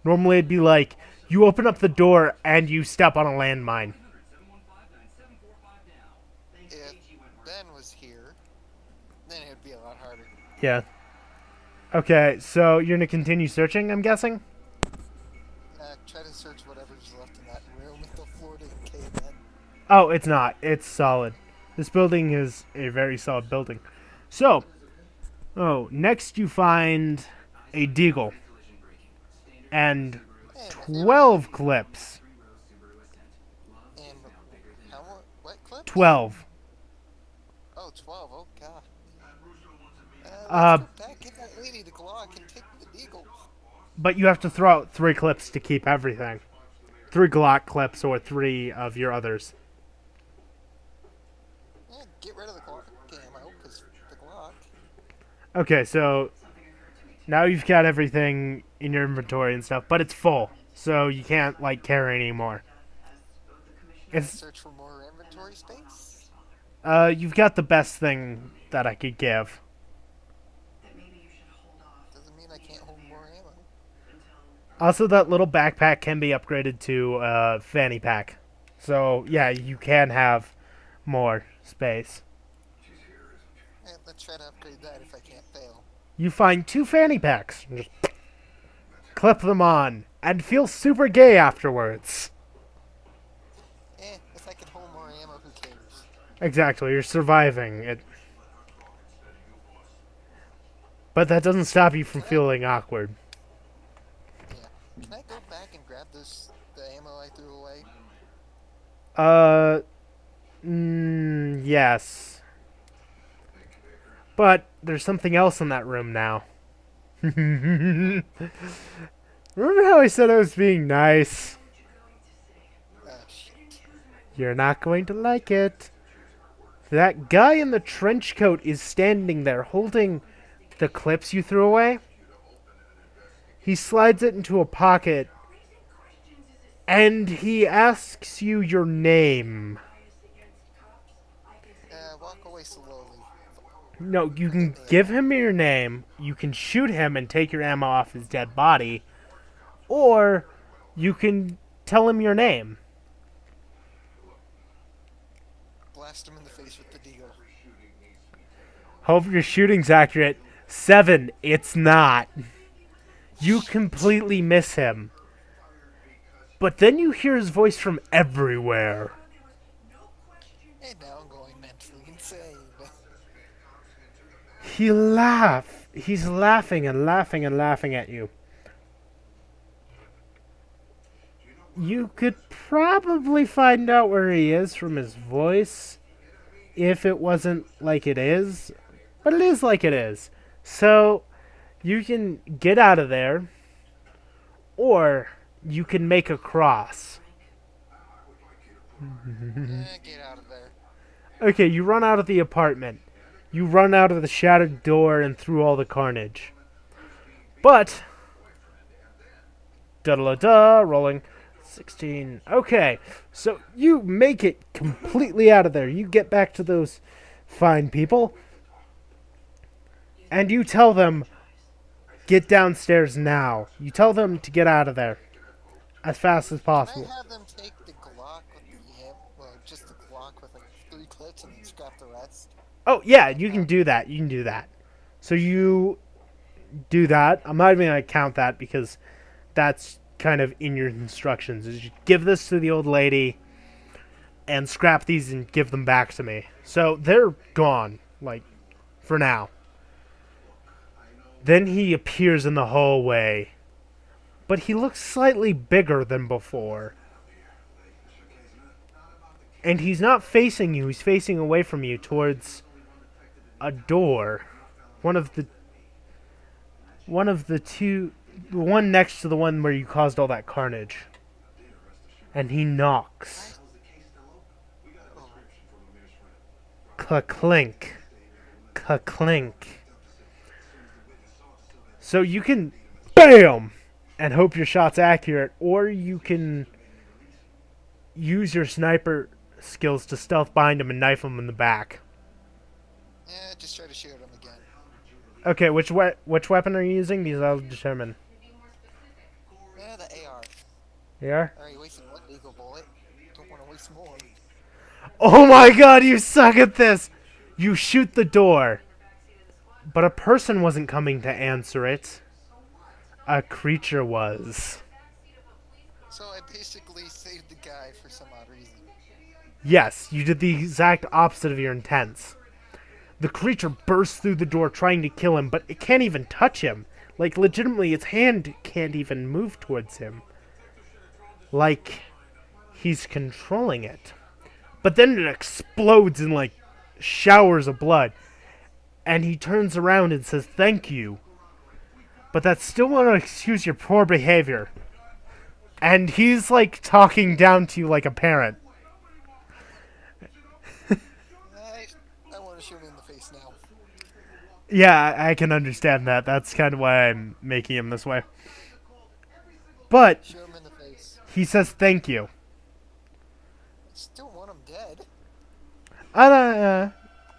Normally it'd be like, you open up the door and you step on a landmine. If Ben was here, then it would be a lot harder. Yeah. Okay, so you're gonna continue searching, I'm guessing? Try to search whatever's left in that room if the floor didn't cave in. Oh, it's not. It's solid. This building is a very solid building. So, next you find a deagle. And Hey, 12 clips. and what clip? 12. Oh, 12. Oh, God. Uh, Let's go back, get that lady the Glock and take the eagle. But you have to throw out 3 clips to keep everything. 3 Glock clips or 3 of your others. Yeah, get rid of the Glock ammo, because the Glock. Okay, so now you've got everything in your inventory and stuff, but it's full, so you can't like carry anymore. It's Search for more inventory space. you've got the best thing that I could give. Doesn't mean I can't hold more ammo. Also, that little backpack can be upgraded to fanny pack, so yeah, you can have more space. Yeah, let's try to upgrade that if I can't fail. You find 2 fanny packs, and just clip them on, and feel super gay afterwards. If I can hold more ammo, who cares? Exactly, you're surviving it. But that doesn't stop you from feeling awkward. Yeah. Can I go back and grab the ammo I threw away? Yes. But there's something else in that room now. Remember how I said I was being nice? Shit. You're not going to like it. That guy in the trench coat is standing there holding the clips you threw away. He slides it into a pocket and he asks you your name. Walk away slowly. No, you can give him your name, you can shoot him and take your ammo off his dead body, or you can tell him your name. Blast him in the face with the deagle. Hope your shooting's accurate. 7, it's not. You completely miss him. But then you hear his voice from everywhere. And now I'm going mentally insane. He's laughing and laughing and laughing at you. You could probably find out where he is from his voice if it wasn't like it is. But it is like it is. So you can get out of there, or you can make a cross. Get out of there. Okay, you run out of the apartment. You run out of the shattered door and through all the carnage. But, da-da-da-da, rolling 16. Okay, so you make it completely out of there. You get back to those fine people, and you tell them, get downstairs now. You tell them to get out of there as fast as possible. Can I have them take the Glock with just the Glock with like 3 clips and then scrap the rest? Oh, yeah, you can do that. You can do that. So you do that. I'm not even going to count that because that's kind of in your instructions. Is you give this to the old lady and scrap these and give them back to me. So they're gone, like, for now. Then he appears in the hallway. But he looks slightly bigger than before. And he's not facing you. He's facing away from you towards a door. One of the two, the one next to the one where you caused all that carnage. And he knocks. Clink. Clink. So you can BAM! And hope your shot's accurate, or you can use your sniper skills to stealth bind him and knife him in the back. Just try to shoot him again. Okay, which weapon are you using? These I'll determine. The AR. Here? Alright, wasting one legal bullet. Don't want to waste more. Oh my god, you suck at this! You shoot the door. But a person wasn't coming to answer it. A creature was. So I basically saved the guy for some odd reason. Yes, you did the exact opposite of your intents. The creature bursts through the door trying to kill him, but it can't even touch him. Like, legitimately, its hand can't even move towards him. Like, he's controlling it. But then it explodes in, like, showers of blood. And he turns around and says, "Thank you." but that still won't excuse your poor behavior. And he's like talking down to you like a parent. I want to shoot him in the face now. Yeah, I can understand that. That's kind of why I'm making him this way. But Shoot him in the face. he says thank you. I still want him dead.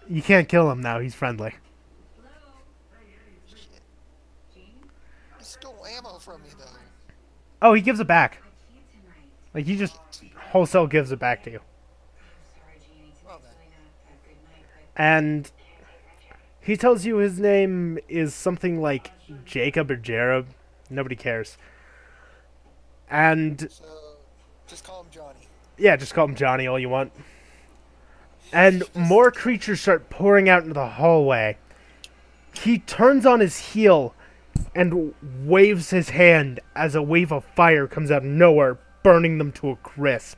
You can't kill him now. He's friendly. Shit. He stole ammo from me though. Oh, he gives it back. Like, he just wholesale gives it back to you. Well then. And he tells you his name is something like Jacob or Jared. Nobody cares. And, So, just call him Johnny. yeah, just call him Johnny all you want. And more creatures start pouring out into the hallway. He turns on his heel and waves his hand as a wave of fire comes out of nowhere, burning them to a crisp.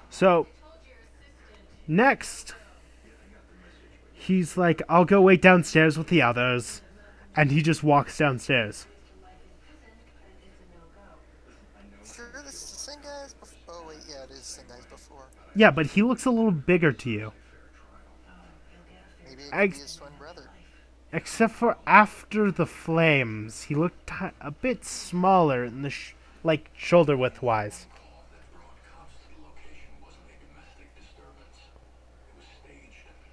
So, next, he's like, I'll go wait downstairs with the others. And he just walks downstairs. Sure, this is the same guy as before. Oh wait, yeah, it is the same guy as before. Yeah, but he looks a little bigger to you. Maybe it could be his twin brother. Except for after the flames, he looked a bit smaller in the like shoulder width wise.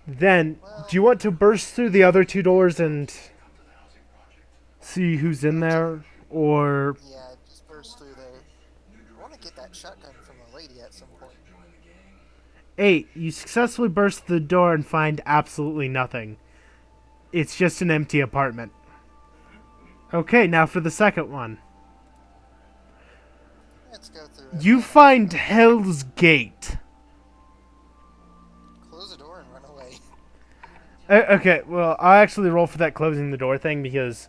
Then, do you want to burst through the other two doors and see who's in there, or Yeah, just burst through there. I want to get that shotgun from the lady at some point. 8? You successfully burst the door and find absolutely nothing. It's just an empty apartment. Okay, now for the second one. Let's go through it. You find Hell's Gate. Close the door and run away. Okay, well, I'll actually roll for that closing the door thing because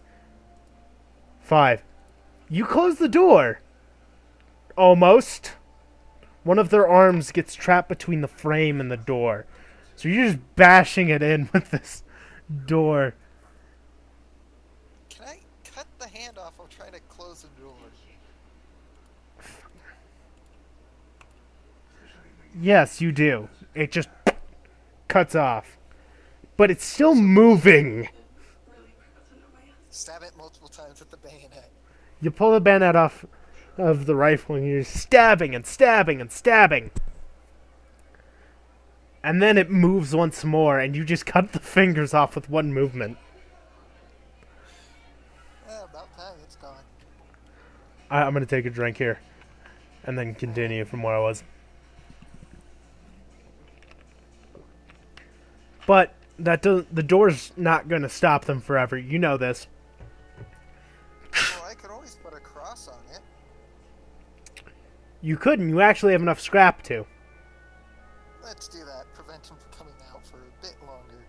5. You close the door. Almost. One of their arms gets trapped between the frame and the door. So you're just bashing it in with this door. Can I cut the hand off while trying to close the door? Yes, you do. It just cuts off. But it's still moving. Stab it multiple times with the bayonet. You pull the bayonet off of the rifle and you're stabbing and stabbing and stabbing. And then it moves once more and you just cut the fingers off with one movement. About time, it's gone. I'm going to take a drink here and then continue from where I was. But the door's not going to stop them forever. You know this. Well, I could always put a cross on it. You couldn't. You actually have enough scrap to. Let's do that. Prevent him from coming out for a bit longer.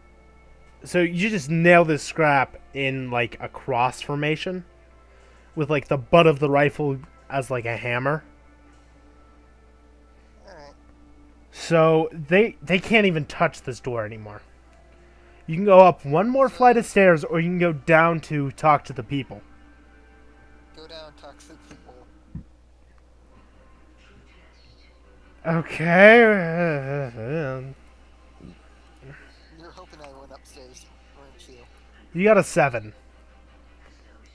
So you just nail this scrap in like a cross formation with like the butt of the rifle as like a hammer. Alright. So they can't even touch this door anymore. You can go up one more flight of stairs or you can go down to talk to the people. Go down, talk to the people. Okay. You're hoping I went upstairs, weren't you? You got a 7.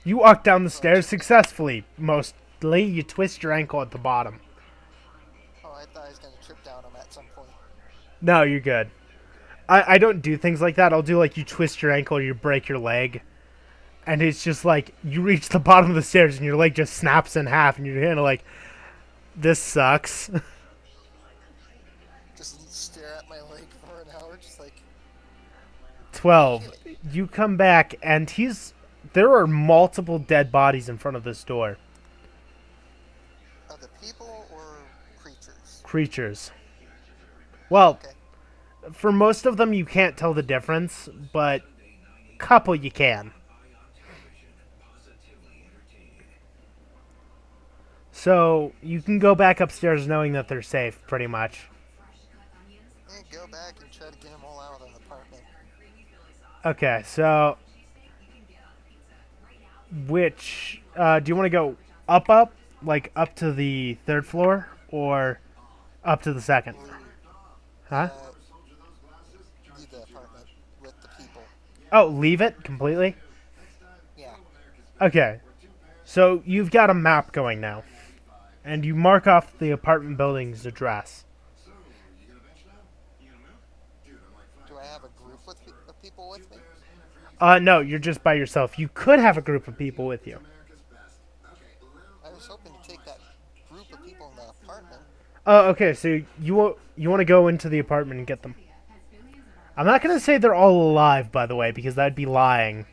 You walk down the stairs successfully. Mostly, you twist your ankle at the bottom. Oh, I thought I was going to trip down him at some point. No, you're good. I don't do things like that. I'll do like you twist your ankle or you break your leg. And it's just like you reach the bottom of the stairs and your leg just snaps in half and you're kind of like, this sucks. Just stare at my leg for an hour, just like... 12. You come back and there are multiple dead bodies in front of this door. Are the people or creatures? Creatures. Well, Okay. for most of them you can't tell the difference, but couple you can. So you can go back upstairs knowing that they're safe, pretty much. Go back and try to get them all out of the apartment. Okay, so which do you want to go up, like up to the third floor, or up to the second? Leave, Huh? leave the apartment with the people. Oh, leave it completely. Yeah. Okay, so you've got a map going now, and you mark off the apartment building's address. Do I have a group of people with me? No, you're just by yourself. You could have a group of people with you. I was hoping to take that group of people in the apartment. Oh, okay. So you want to go into the apartment and get them. I'm not gonna say they're all alive, by the way, because that'd be lying.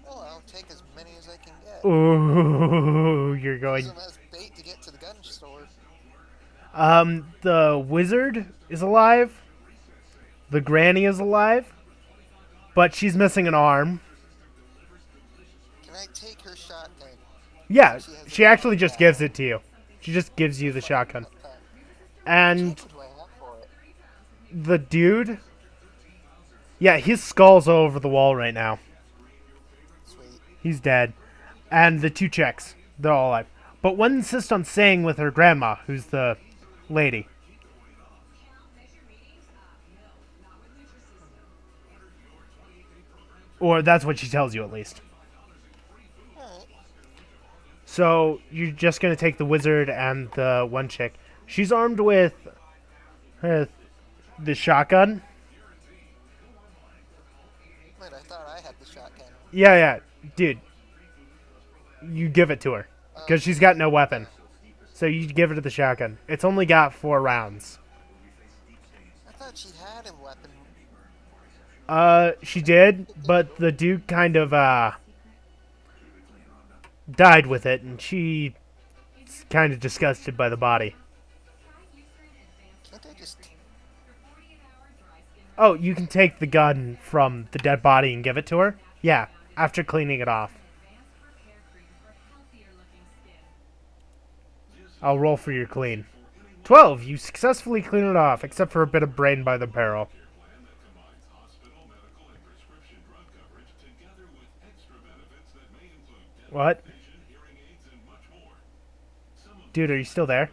Well, I'll take as many as I can get. Ooh, you're Use going. them as bait to get to the gun store. The wizard is alive. The granny is alive, but she's missing an arm. Can I take her shotgun? Yeah, She has she a actually just gun. gives it to you. She just gives you the shotgun. Okay. And What do I have for it? the dude, yeah, his skull's all over the wall right now. Sweet. He's dead. And the two chicks, they're all alive. But one insists on staying with her grandma, who's the lady. Or that's what she tells you, at least. Alright. So you're just gonna take the wizard and the one chick. She's armed with the shotgun. Wait, I thought I had the shotgun. Yeah, dude. You give it to her because she's got no weapon. So you give her the shotgun. It's only got 4 rounds. I thought she had a weapon. She did, but the dude kind of died with it, and she's kind of disgusted by the body. Can't I just... Oh, you can take the gun from the dead body and give it to her? Yeah, after cleaning it off. I'll roll for your clean. 12, you successfully clean it off, except for a bit of brain by the barrel. What? Dude, are you still there?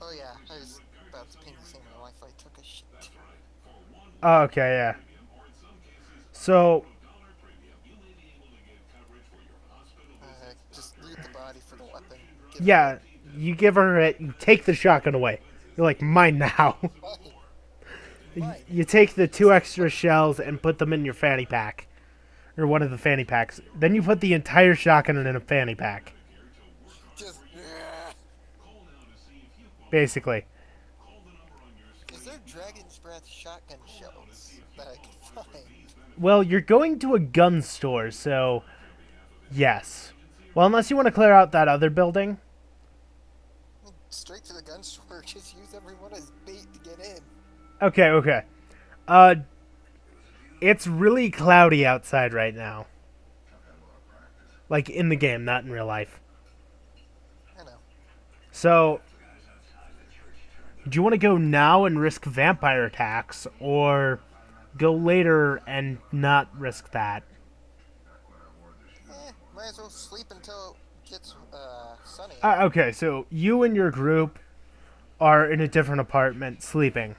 Oh yeah, I was about to ping saying my Wi-Fi took a shit. Oh, okay, yeah. So, Just loot the body for the weapon. Give yeah, you give her it, you take the shotgun away. You're like, mine now. it Mine. You take the 2 extra shells and put them in your fanny pack. Or one of the fanny packs. Then you put the entire shotgun in a fanny pack. Just... Basically. Is there Dragon's Breath shotgun shells that I can find? Well, you're going to a gun store, so... Yes. Well, unless you want to clear out that other building. Straight to the gun store, just use everyone as bait to get in. Okay. It's really cloudy outside right now. Like, in the game, not in real life. I know. So, do you want to go now and risk vampire attacks, or go later and not risk that? Might as well sleep until it gets sunny. Okay, so you and your group are in a different apartment sleeping.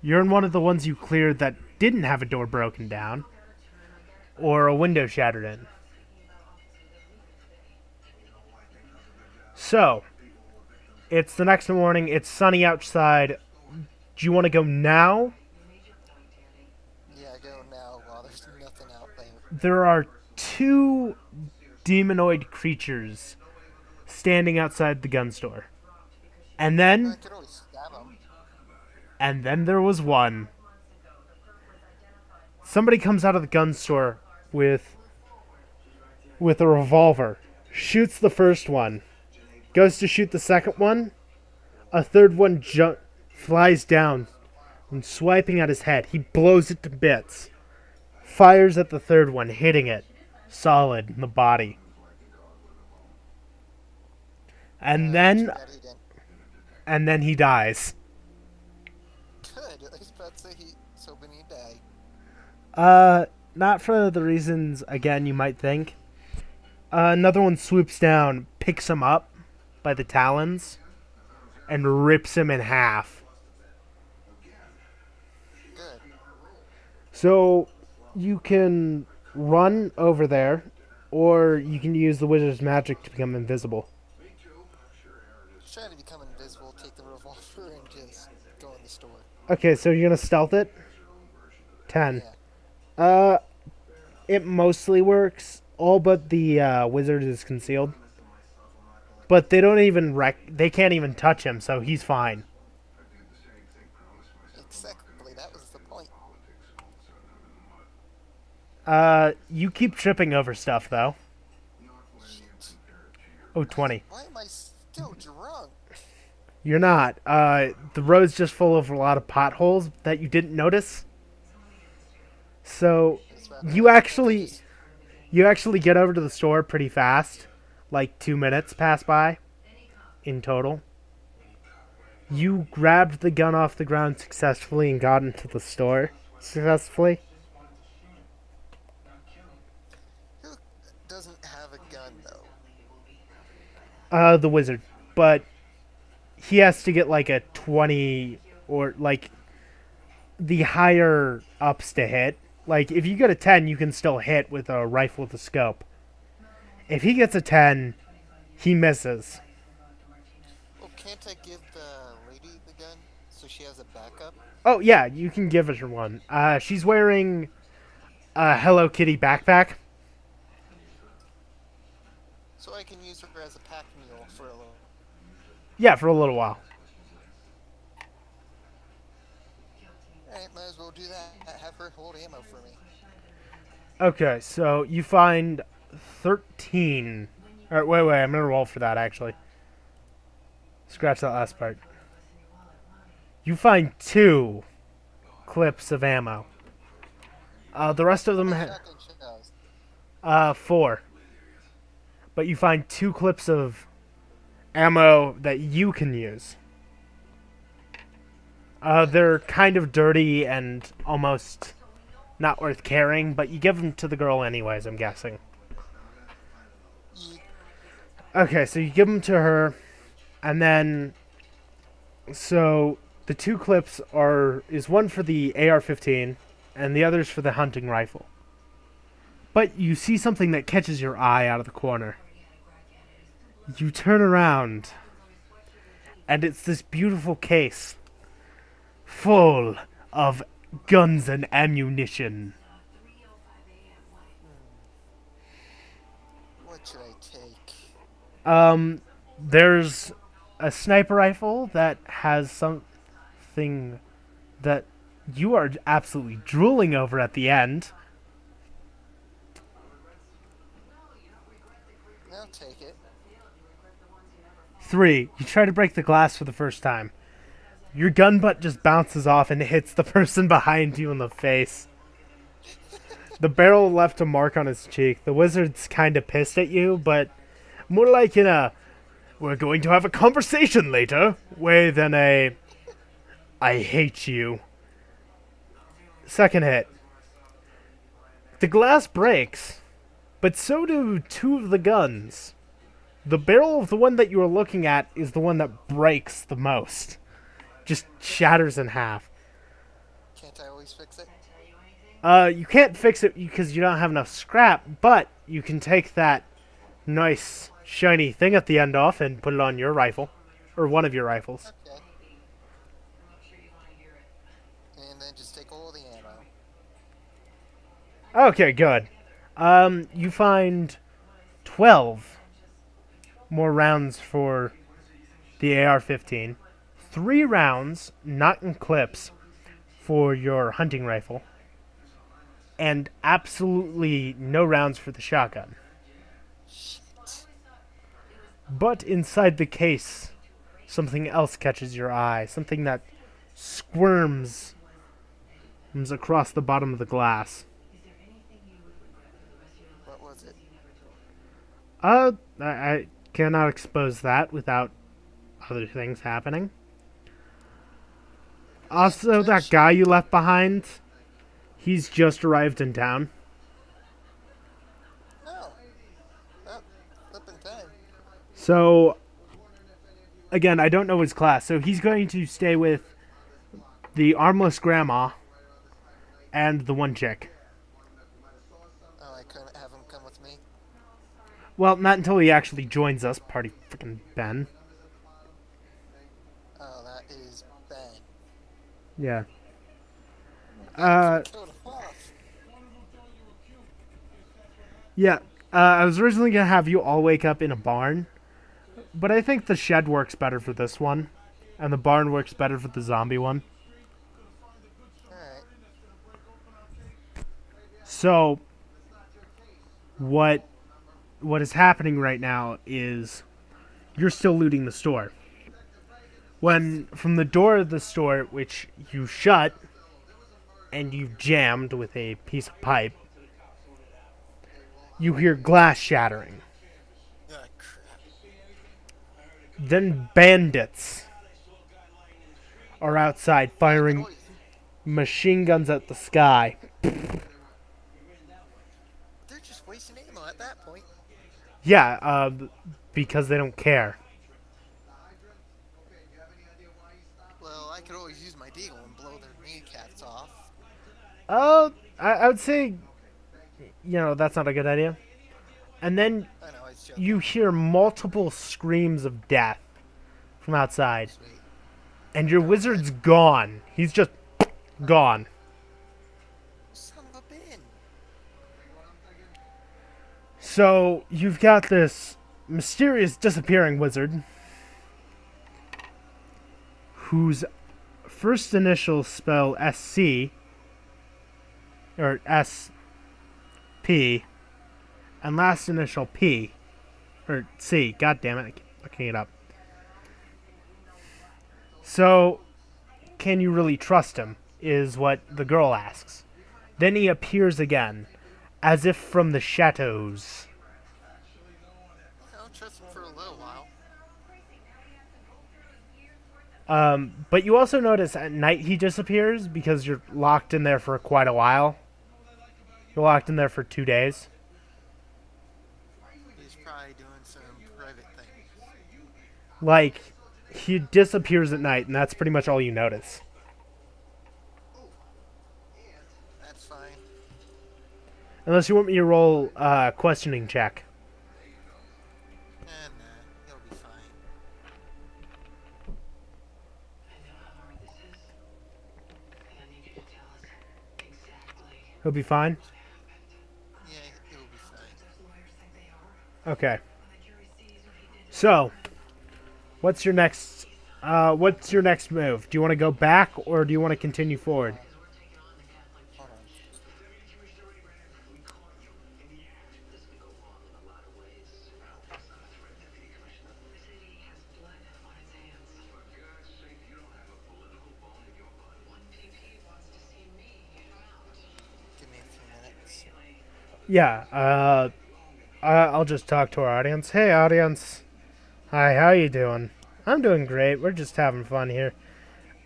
You're in one of the ones you cleared that didn't have a door broken down or a window shattered in. So, it's the next morning, it's sunny outside. Do you want to go now? Yeah, go now while there's nothing out there. There are 2 demonoid creatures standing outside the gun store. And I then could always stab them. there was one. Somebody comes out of the gun store with a revolver, shoots the first one, goes to shoot the second one, a third one flies down and swiping at his head. He blows it to bits, fires at the third one, hitting it solid in the body. And Too then bad he didn't. he dies. I was about to say he was hoping he'd die. Not for the reasons, again, you might think. Another one swoops down, picks him up by the talons, and rips him in half. Good. So you can run over there, or you can use the wizard's magic to become invisible. Try to become invisible, take the revolver, and just go in the store. Okay, so you're gonna stealth it? 10. Yeah. It mostly works. All but the wizard is concealed. But they don't even they can't even touch him, so he's fine. Exactly, that was the point. You keep tripping over stuff, though. Shit. Oh, 20. Why am I still drunk? You're not. The road's just full of a lot of potholes that you didn't notice. So, It's about you actually get over to the store pretty fast. Like 2 minutes pass by in total. You grabbed the gun off the ground successfully and got into the store successfully. Who doesn't have a gun, though? The wizard. But he has to get like a 20 or like the higher ups to hit. Like if you get a 10, you can still hit with a rifle with a scope. If he gets a 10, he misses. Oh, can't I give the lady the gun so she has a backup? Oh yeah, you can give her one. She's wearing a Hello Kitty backpack. So I can use her as a pack mule for a little. Yeah, for a little while. Alright, might as well do that. Have her hold ammo for me. Okay, so you find 13. Alright, wait, I'm gonna roll for that actually. Scratch that last part. You find 2 clips of ammo. The rest of them Shotgun shells. 4. But you find 2 clips of ammo that you can use. They're kind of dirty and almost not worth carrying, but you give them to the girl anyways, I'm guessing. Ye- Okay, so you give them to her, and then so the 2 clips is one for the AR-15 and the other's for the hunting rifle. But you see something that catches your eye out of the corner. You turn around, and it's this beautiful case full of guns and ammunition. What should I take? There's a sniper rifle that has something that you are absolutely drooling over at the end. I'll take it. 3, you try to break the glass for the first time. Your gun butt just bounces off and hits the person behind you in the face. The barrel left a mark on his cheek. The wizard's kind of pissed at you, but more like in a "we're going to have a conversation later" way than a "I hate you." Second hit. The glass breaks, but so do 2 of the guns. The barrel of the one that you are looking at is the one that breaks the most. Just shatters in half. Can't I always fix it? You can't fix it because you don't have enough scrap, but you can take that nice shiny thing at the end off and put it on your rifle. Or one of your rifles. Okay. And then just take all the ammo. Okay, good. You find 12 more rounds for the AR-15. 3 rounds, not in clips, for your hunting rifle. And absolutely no rounds for the shotgun. Shit. But inside the case, something else catches your eye. Something that squirms across the bottom of the glass. What was it? I cannot expose that without other things happening. Also, that guy you left behind, he's just arrived in town. No. Oh, up in time. So, again, I don't know his class. So he's going to stay with the armless grandma and the one chick. Oh, I couldn't have him come with me. Well, not until he actually joins us, party freaking Ben. Oh, that is Ben. Yeah. Killed him off. Yeah. I was originally going to have you all wake up in a barn, but I think the shed works better for this one, and the barn works better for the zombie one. Alright. So, what is happening right now is you're still looting the store. When from the door of the store, which you shut and you jammed with a piece of pipe, you hear glass shattering. Ah, crap. Then bandits are outside firing Noise. machine guns at the sky. They're just wasting ammo at that point. Yeah, because they don't care. Well, I could always use my deagle and blow their kneecaps off. I would say, that's not a good idea. And then I know, it's joking. you hear multiple screams of death from outside. Sweet. And your wizard's gone. He's just gone. Son of a bin. So you've got this mysterious disappearing wizard whose first initial spell SC or SP and last initial P or C. God damn it, I keep looking it up. So, can you really trust him? Is what the girl asks. Then he appears again, as if from the shadows. I'll trust him for a little while. But you also notice at night he disappears because you're locked in there for quite a while. You're locked in there for 2 days. He's probably doing some private things. Like, he disappears at night, and that's pretty much all you notice. That's fine. Unless you want me to roll questioning check. Nah, he'll be fine. He'll be fine? Yeah, he'll be fine. Okay. So, what's your next move? Do you want to go back or do you want to continue forward? Hold on. Give me a few minutes. Yeah, I'll just talk to our audience. Hey, audience. Hi, how you doing? I'm doing great. We're just having fun here.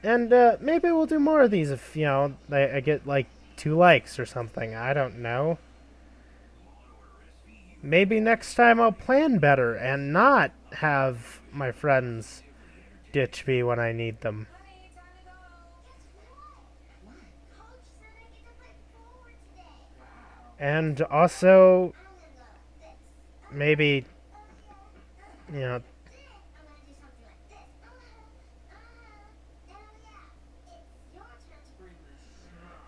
And maybe we'll do more of these if, I get, 2 likes or something. I don't know. Maybe next time I'll plan better and not have my friends ditch me when I need them. And also, maybe,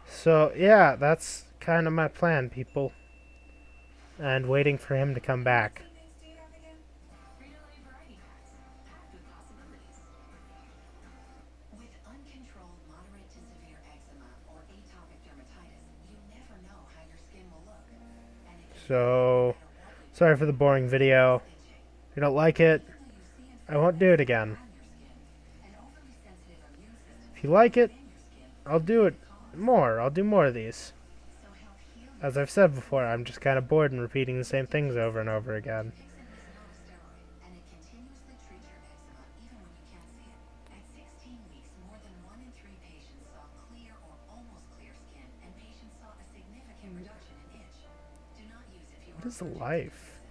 so yeah, that's kind of my plan, people. And waiting for him to come back. With uncontrolled moderate to severe eczema or atopic dermatitis, you never know how your skin will look. And it can So, sorry for the boring video. If you don't like it, I won't do it again. an overly sensitive immune system If you like it, I'll do it more. I'll do more of these. so help heal As I've said before, I'm just kind of bored and repeating the same things over and over again. eczema is not a steroid, and it continuously treats your eczema even when you can't see it. At 16 weeks, more than 1 in 3 patients What is life?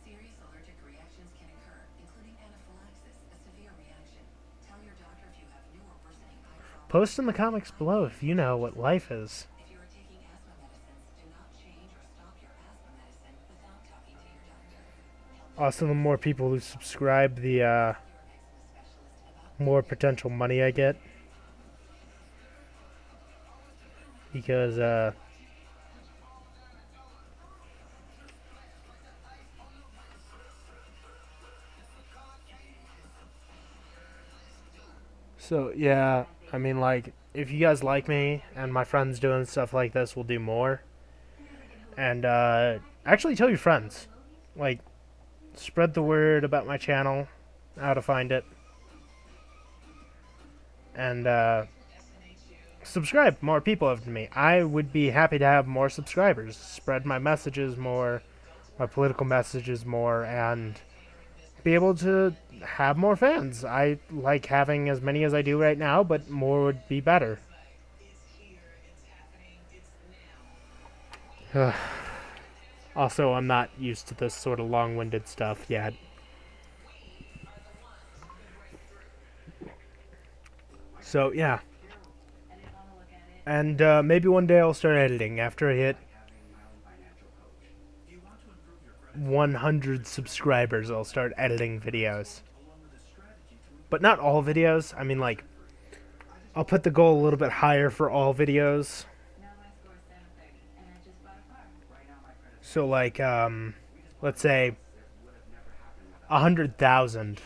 Serious allergic reactions can occur, including anaphylaxis, a severe reaction. Tell your doctor if you have new or worsening eye problems. Post in the comics below if you know what life is. If you are taking asthma medicines, do not change or stop your asthma medicine without talking to your doctor. Also, the more people who subscribe, the Your eczema specialist about more potential money I get. Because, so, yeah, I mean, like, if you guys like me and my friends doing stuff like this, we'll do more. And, actually tell your friends. Like, spread the word about my channel, how to find it. And, subscribe. More people have to me. I would be happy to have more subscribers. Spread my messages more, my political messages more, and be able to have more fans. I like having as many as I do right now, but more would be better. Also, I'm not used to this sort of long-winded stuff yet. So, yeah. And maybe one day I'll start editing after I hit 100 subscribers. I'll start editing videos. But not all videos. I mean, like, I'll put the goal a little bit higher for all videos. now my score is 730, and I just bought a car. So, like, let's say 100,000.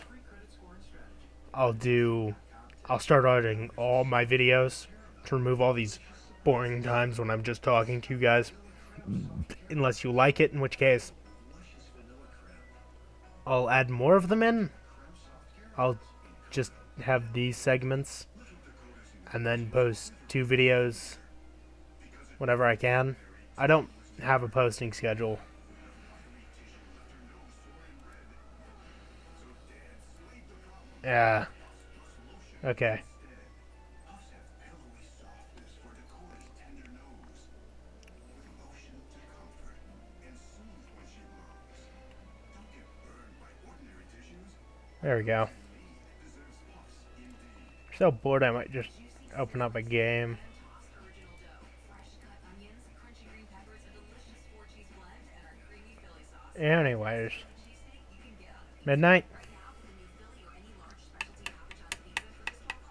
I'll start editing all my videos to remove all these boring times when I'm just talking to you guys. Unless you like it, in which case I'll add more of them in. I'll just have these segments and then post 2 videos whenever I can. I don't have a posting schedule. Yeah. Okay. There we go. I'm so bored I might just open up a game. Original dough, fresh cut onions, crunchy green peppers, a delicious 4-cheese blend, and our creamy Philly sauce. Anyways. Cheesesteak you can get on Midnight. right now with the new Philly or any large specialty Papa John's pizza for just $12.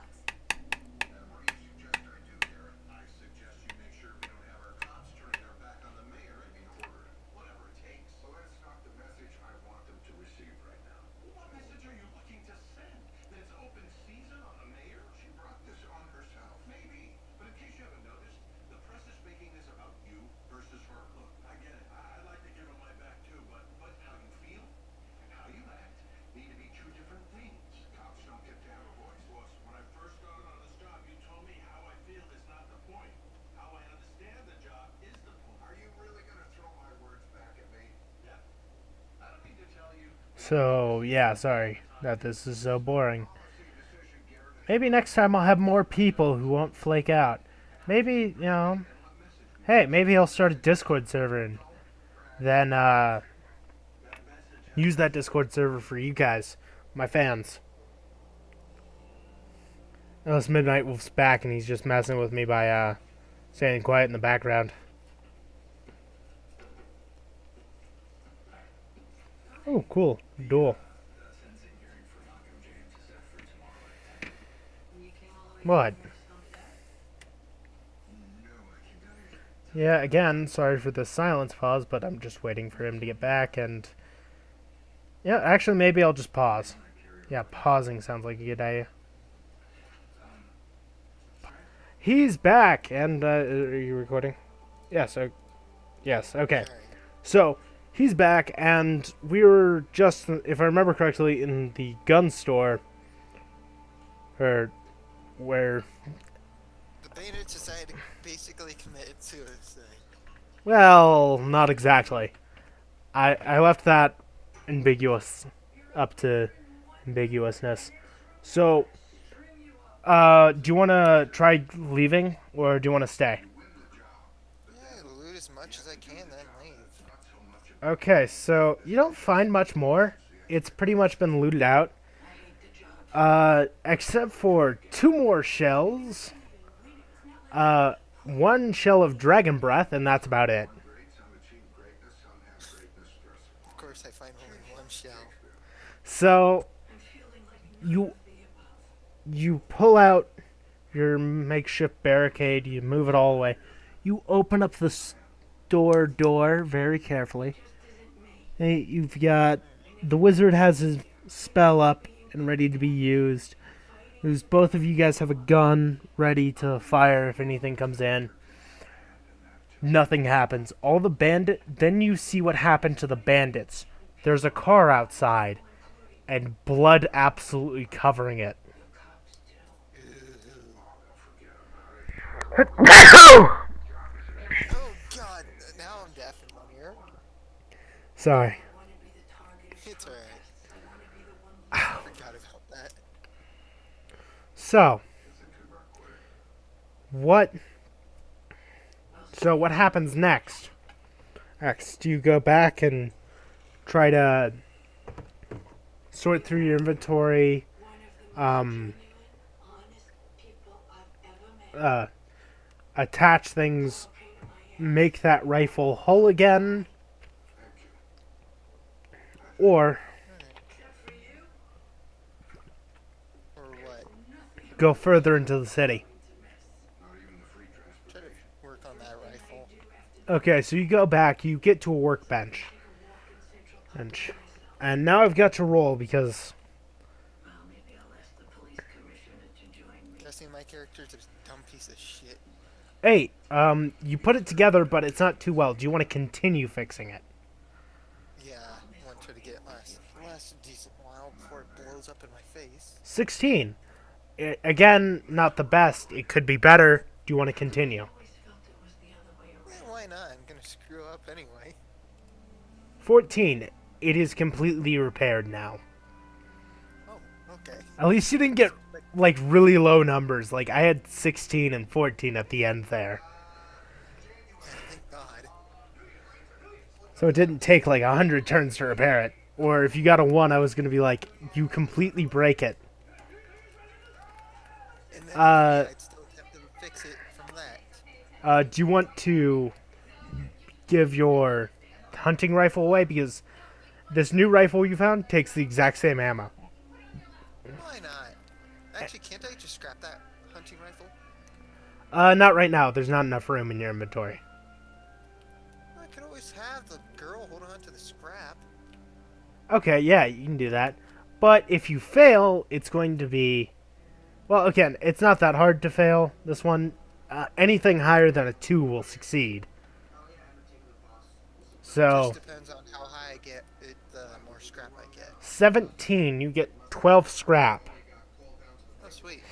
What do you suggest I do, Garrett? I suggest you make sure we don't have our cops turning their back on the mayor and being ordered. Whatever it takes. Well, that's not the message I want them to receive right now. What message are you looking to send? That it's open season on the mayor? She brought this on herself. Maybe. But in case you haven't noticed, the press is making this about you versus her. Look, I get it. I'd like to give him my back too, but how you feel and how you act need to be 2 different things. Cops don't get to have a voice. Boss, when I first started on this job, you told me how I feel is not the point. How I understand the job is the point. Are you really going to throw my words back at me? Yeah. I don't need to tell you. So, yeah, sorry that this is so boring. Maybe next time I'll have more people who won't flake out. Maybe, you know, hey, maybe I'll start a Discord server and then use that Discord server for you guys, my fans. Unless Midnight Wolf's back and he's just messing with me by staying quiet in the background. Oh, cool. Duel. What? Yeah, again, sorry for the silence pause, but I'm just waiting for him to get back and... Yeah, actually, maybe I'll just pause. Yeah, pausing sounds like a good idea. He's back, and, are you recording? Yes, yes, okay. Alright. So, he's back, and we were just, if I remember correctly, in the gun store, or where, The Beta Society basically committed suicide. well, not exactly. I left that ambiguous, up to ambiguousness. So, do you want to try leaving, or do you want to stay? Yeah, loot as much as I can, then leave. Okay, so you don't find much more. It's pretty much been looted out. Except for 2 more shells. One shell of dragon breath, and that's about it. Of course, I find only one shell. So you pull out your makeshift barricade, you move it all away. You open up the store door very carefully. Hey, you've got the wizard has his spell up and ready to be used. Both of you guys have a gun ready to fire if anything comes in. Nothing happens. All the then you see what happened to the bandits. There's a car outside and blood absolutely covering it. Oh god, now I'm deaf in one ear. Sorry. It's alright. I forgot about that. So what happens next? Do you go back and try to sort through your inventory, attach things, make that rifle whole again, or Or what? go further into the city? Try to work on that rifle. Okay, so you go back, you get to a workbench. And now I've got to roll because Guessing my character's a dumb piece of shit. hey, you put it together, but it's not too well. Do you want to continue fixing it? Yeah, I want to try to get last a decent while before it blows up in my face. 16. Again, not the best. It could be better. Do you want to continue? Why not? I'm gonna screw up anyway. 14. It is completely repaired now. Oh, okay. At least you didn't get like really low numbers. Like I had 16 and 14 at the end there. Thank God. So it didn't take like 100 turns to repair it. Or if you got a 1, I was going to be like, you completely break it. And then I'd still have to fix it from that. Do you want to give your hunting rifle away? Because this new rifle you found takes the exact same ammo. Why not? Actually, can't I just scrap that hunting rifle? Not right now. There's not enough room in your inventory. I could always have the girl hold on to the scrap. Okay, yeah, you can do that. But if you fail, it's going to be... Well, again, it's not that hard to fail, this one. Anything higher than a 2 will succeed. So, Just depends on how high I get it, the more scrap I get. 17, you get 12 scrap. Oh, sweet.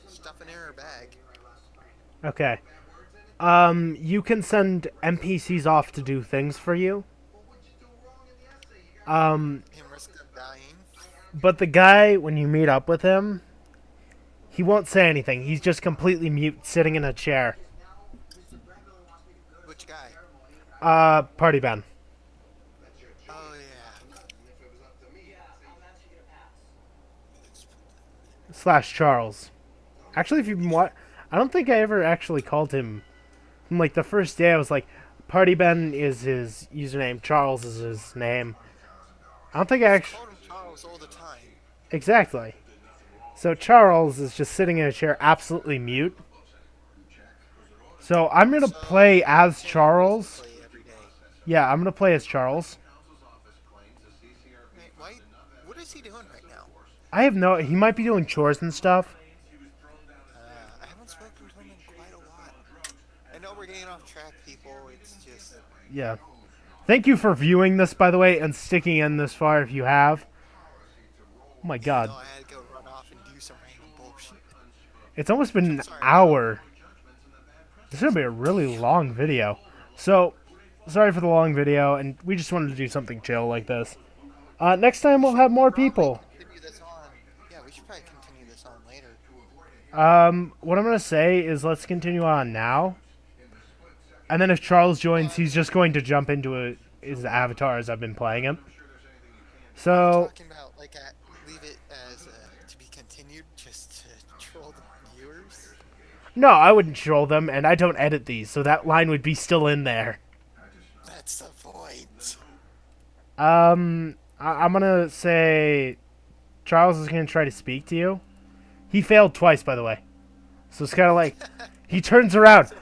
Stuff in her bag. Okay. You can send NPCs off to do things for you. Him risk of dying. But the guy, when you meet up with him, he won't say anything. He's just completely mute, sitting in a chair. Which guy? Party Ben. Oh, yeah. Slash Charles. Actually, if you've been I don't think I ever actually called him. From like the first day, I was like, Party Ben is his username, Charles is his name. I don't think I I actually... called him Charles all the time. Exactly. So Charles is just sitting in a chair, absolutely mute. So I'm gonna play as Charles. Play every day. Yeah, I'm gonna play as Charles. Hey, what is he doing right now? I have no... He might be doing chores and stuff. I haven't spoken to him in quite a lot. I know we're getting off track, people. It's just... Yeah. Thank you for viewing this, by the way, and sticking in this far if you have. Oh my god. No, I had to go run off and do some random bullshit. It's almost been an hour. This is going to be a really long video. So, sorry for the long video, and we just wanted to do something chill like this. Next time we'll have more people. Continue this on. Yeah, we should probably continue this on later. What I'm going to say is let's continue on now. And then if Charles joins, he's just going to jump into his avatar as I've been playing him. So Talking about like leave it as to be continued, just to troll the viewers. no, I wouldn't troll them, and I don't edit these, so that line would be still in there. That's the point. I'm gonna say Charles is gonna try to speak to you. He failed twice, by the way. So it's kind of like he turns around, So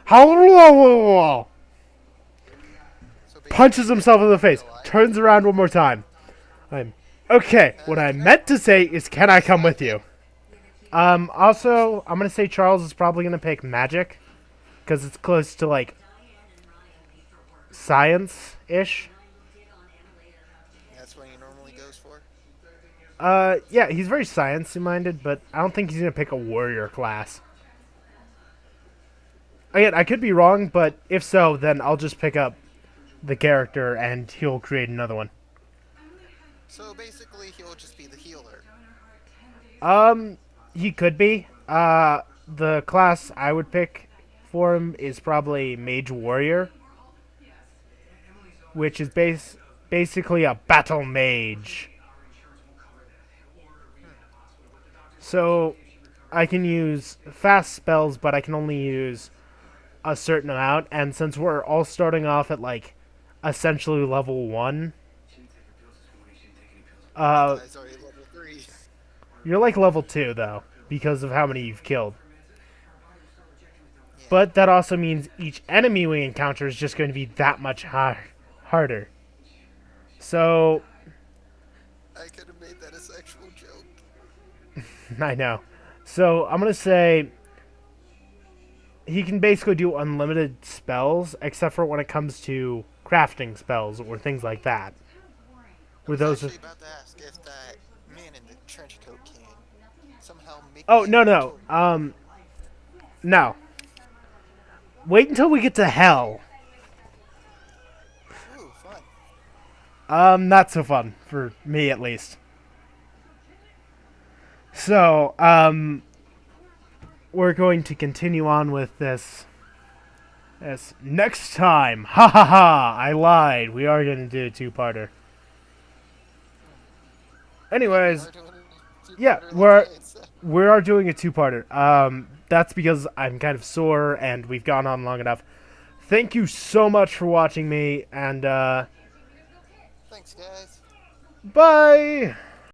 punches himself in the face, turns around one more time. Okay. What I meant to say is, can I come with you? Also, I'm gonna say Charles is probably gonna pick magic because it's close to like science-ish. That's what he normally goes for. Yeah, he's very science-minded, but I don't think he's gonna pick a warrior class. Again, I could be wrong, but if so, then I'll just pick up the character and he'll create another one. So basically, he'll just be the healer. He could be. The class I would pick for him is probably Mage Warrior, which is basically a battle mage. So I can use fast spells, but I can only use a certain amount. And since we're all starting off at like essentially level 1, Guy's already level 3. you're like level 2 though, because of how many you've killed. But that also means each enemy we encounter is just going to be that much harder. So, I could have made that a sexual joke. I know. So, I'm going to say he can basically do unlimited spells, except for when it comes to crafting spells or things like that. Where I was those are... actually about to ask if that man in the trench coat can somehow make. Oh, me no. inventory. No. Wait until we get to hell. Ooh, fun. Not so fun, for me at least. So, we're going to continue on with this next time. Ha ha ha, I lied. We are going to do a two-parter. Anyways, We're doing a yeah, two-parter, let's say, so- we are doing a two-parter. That's because I'm kind of sore and we've gone on long enough. Thank you so much for watching me, and Thanks, guys. bye!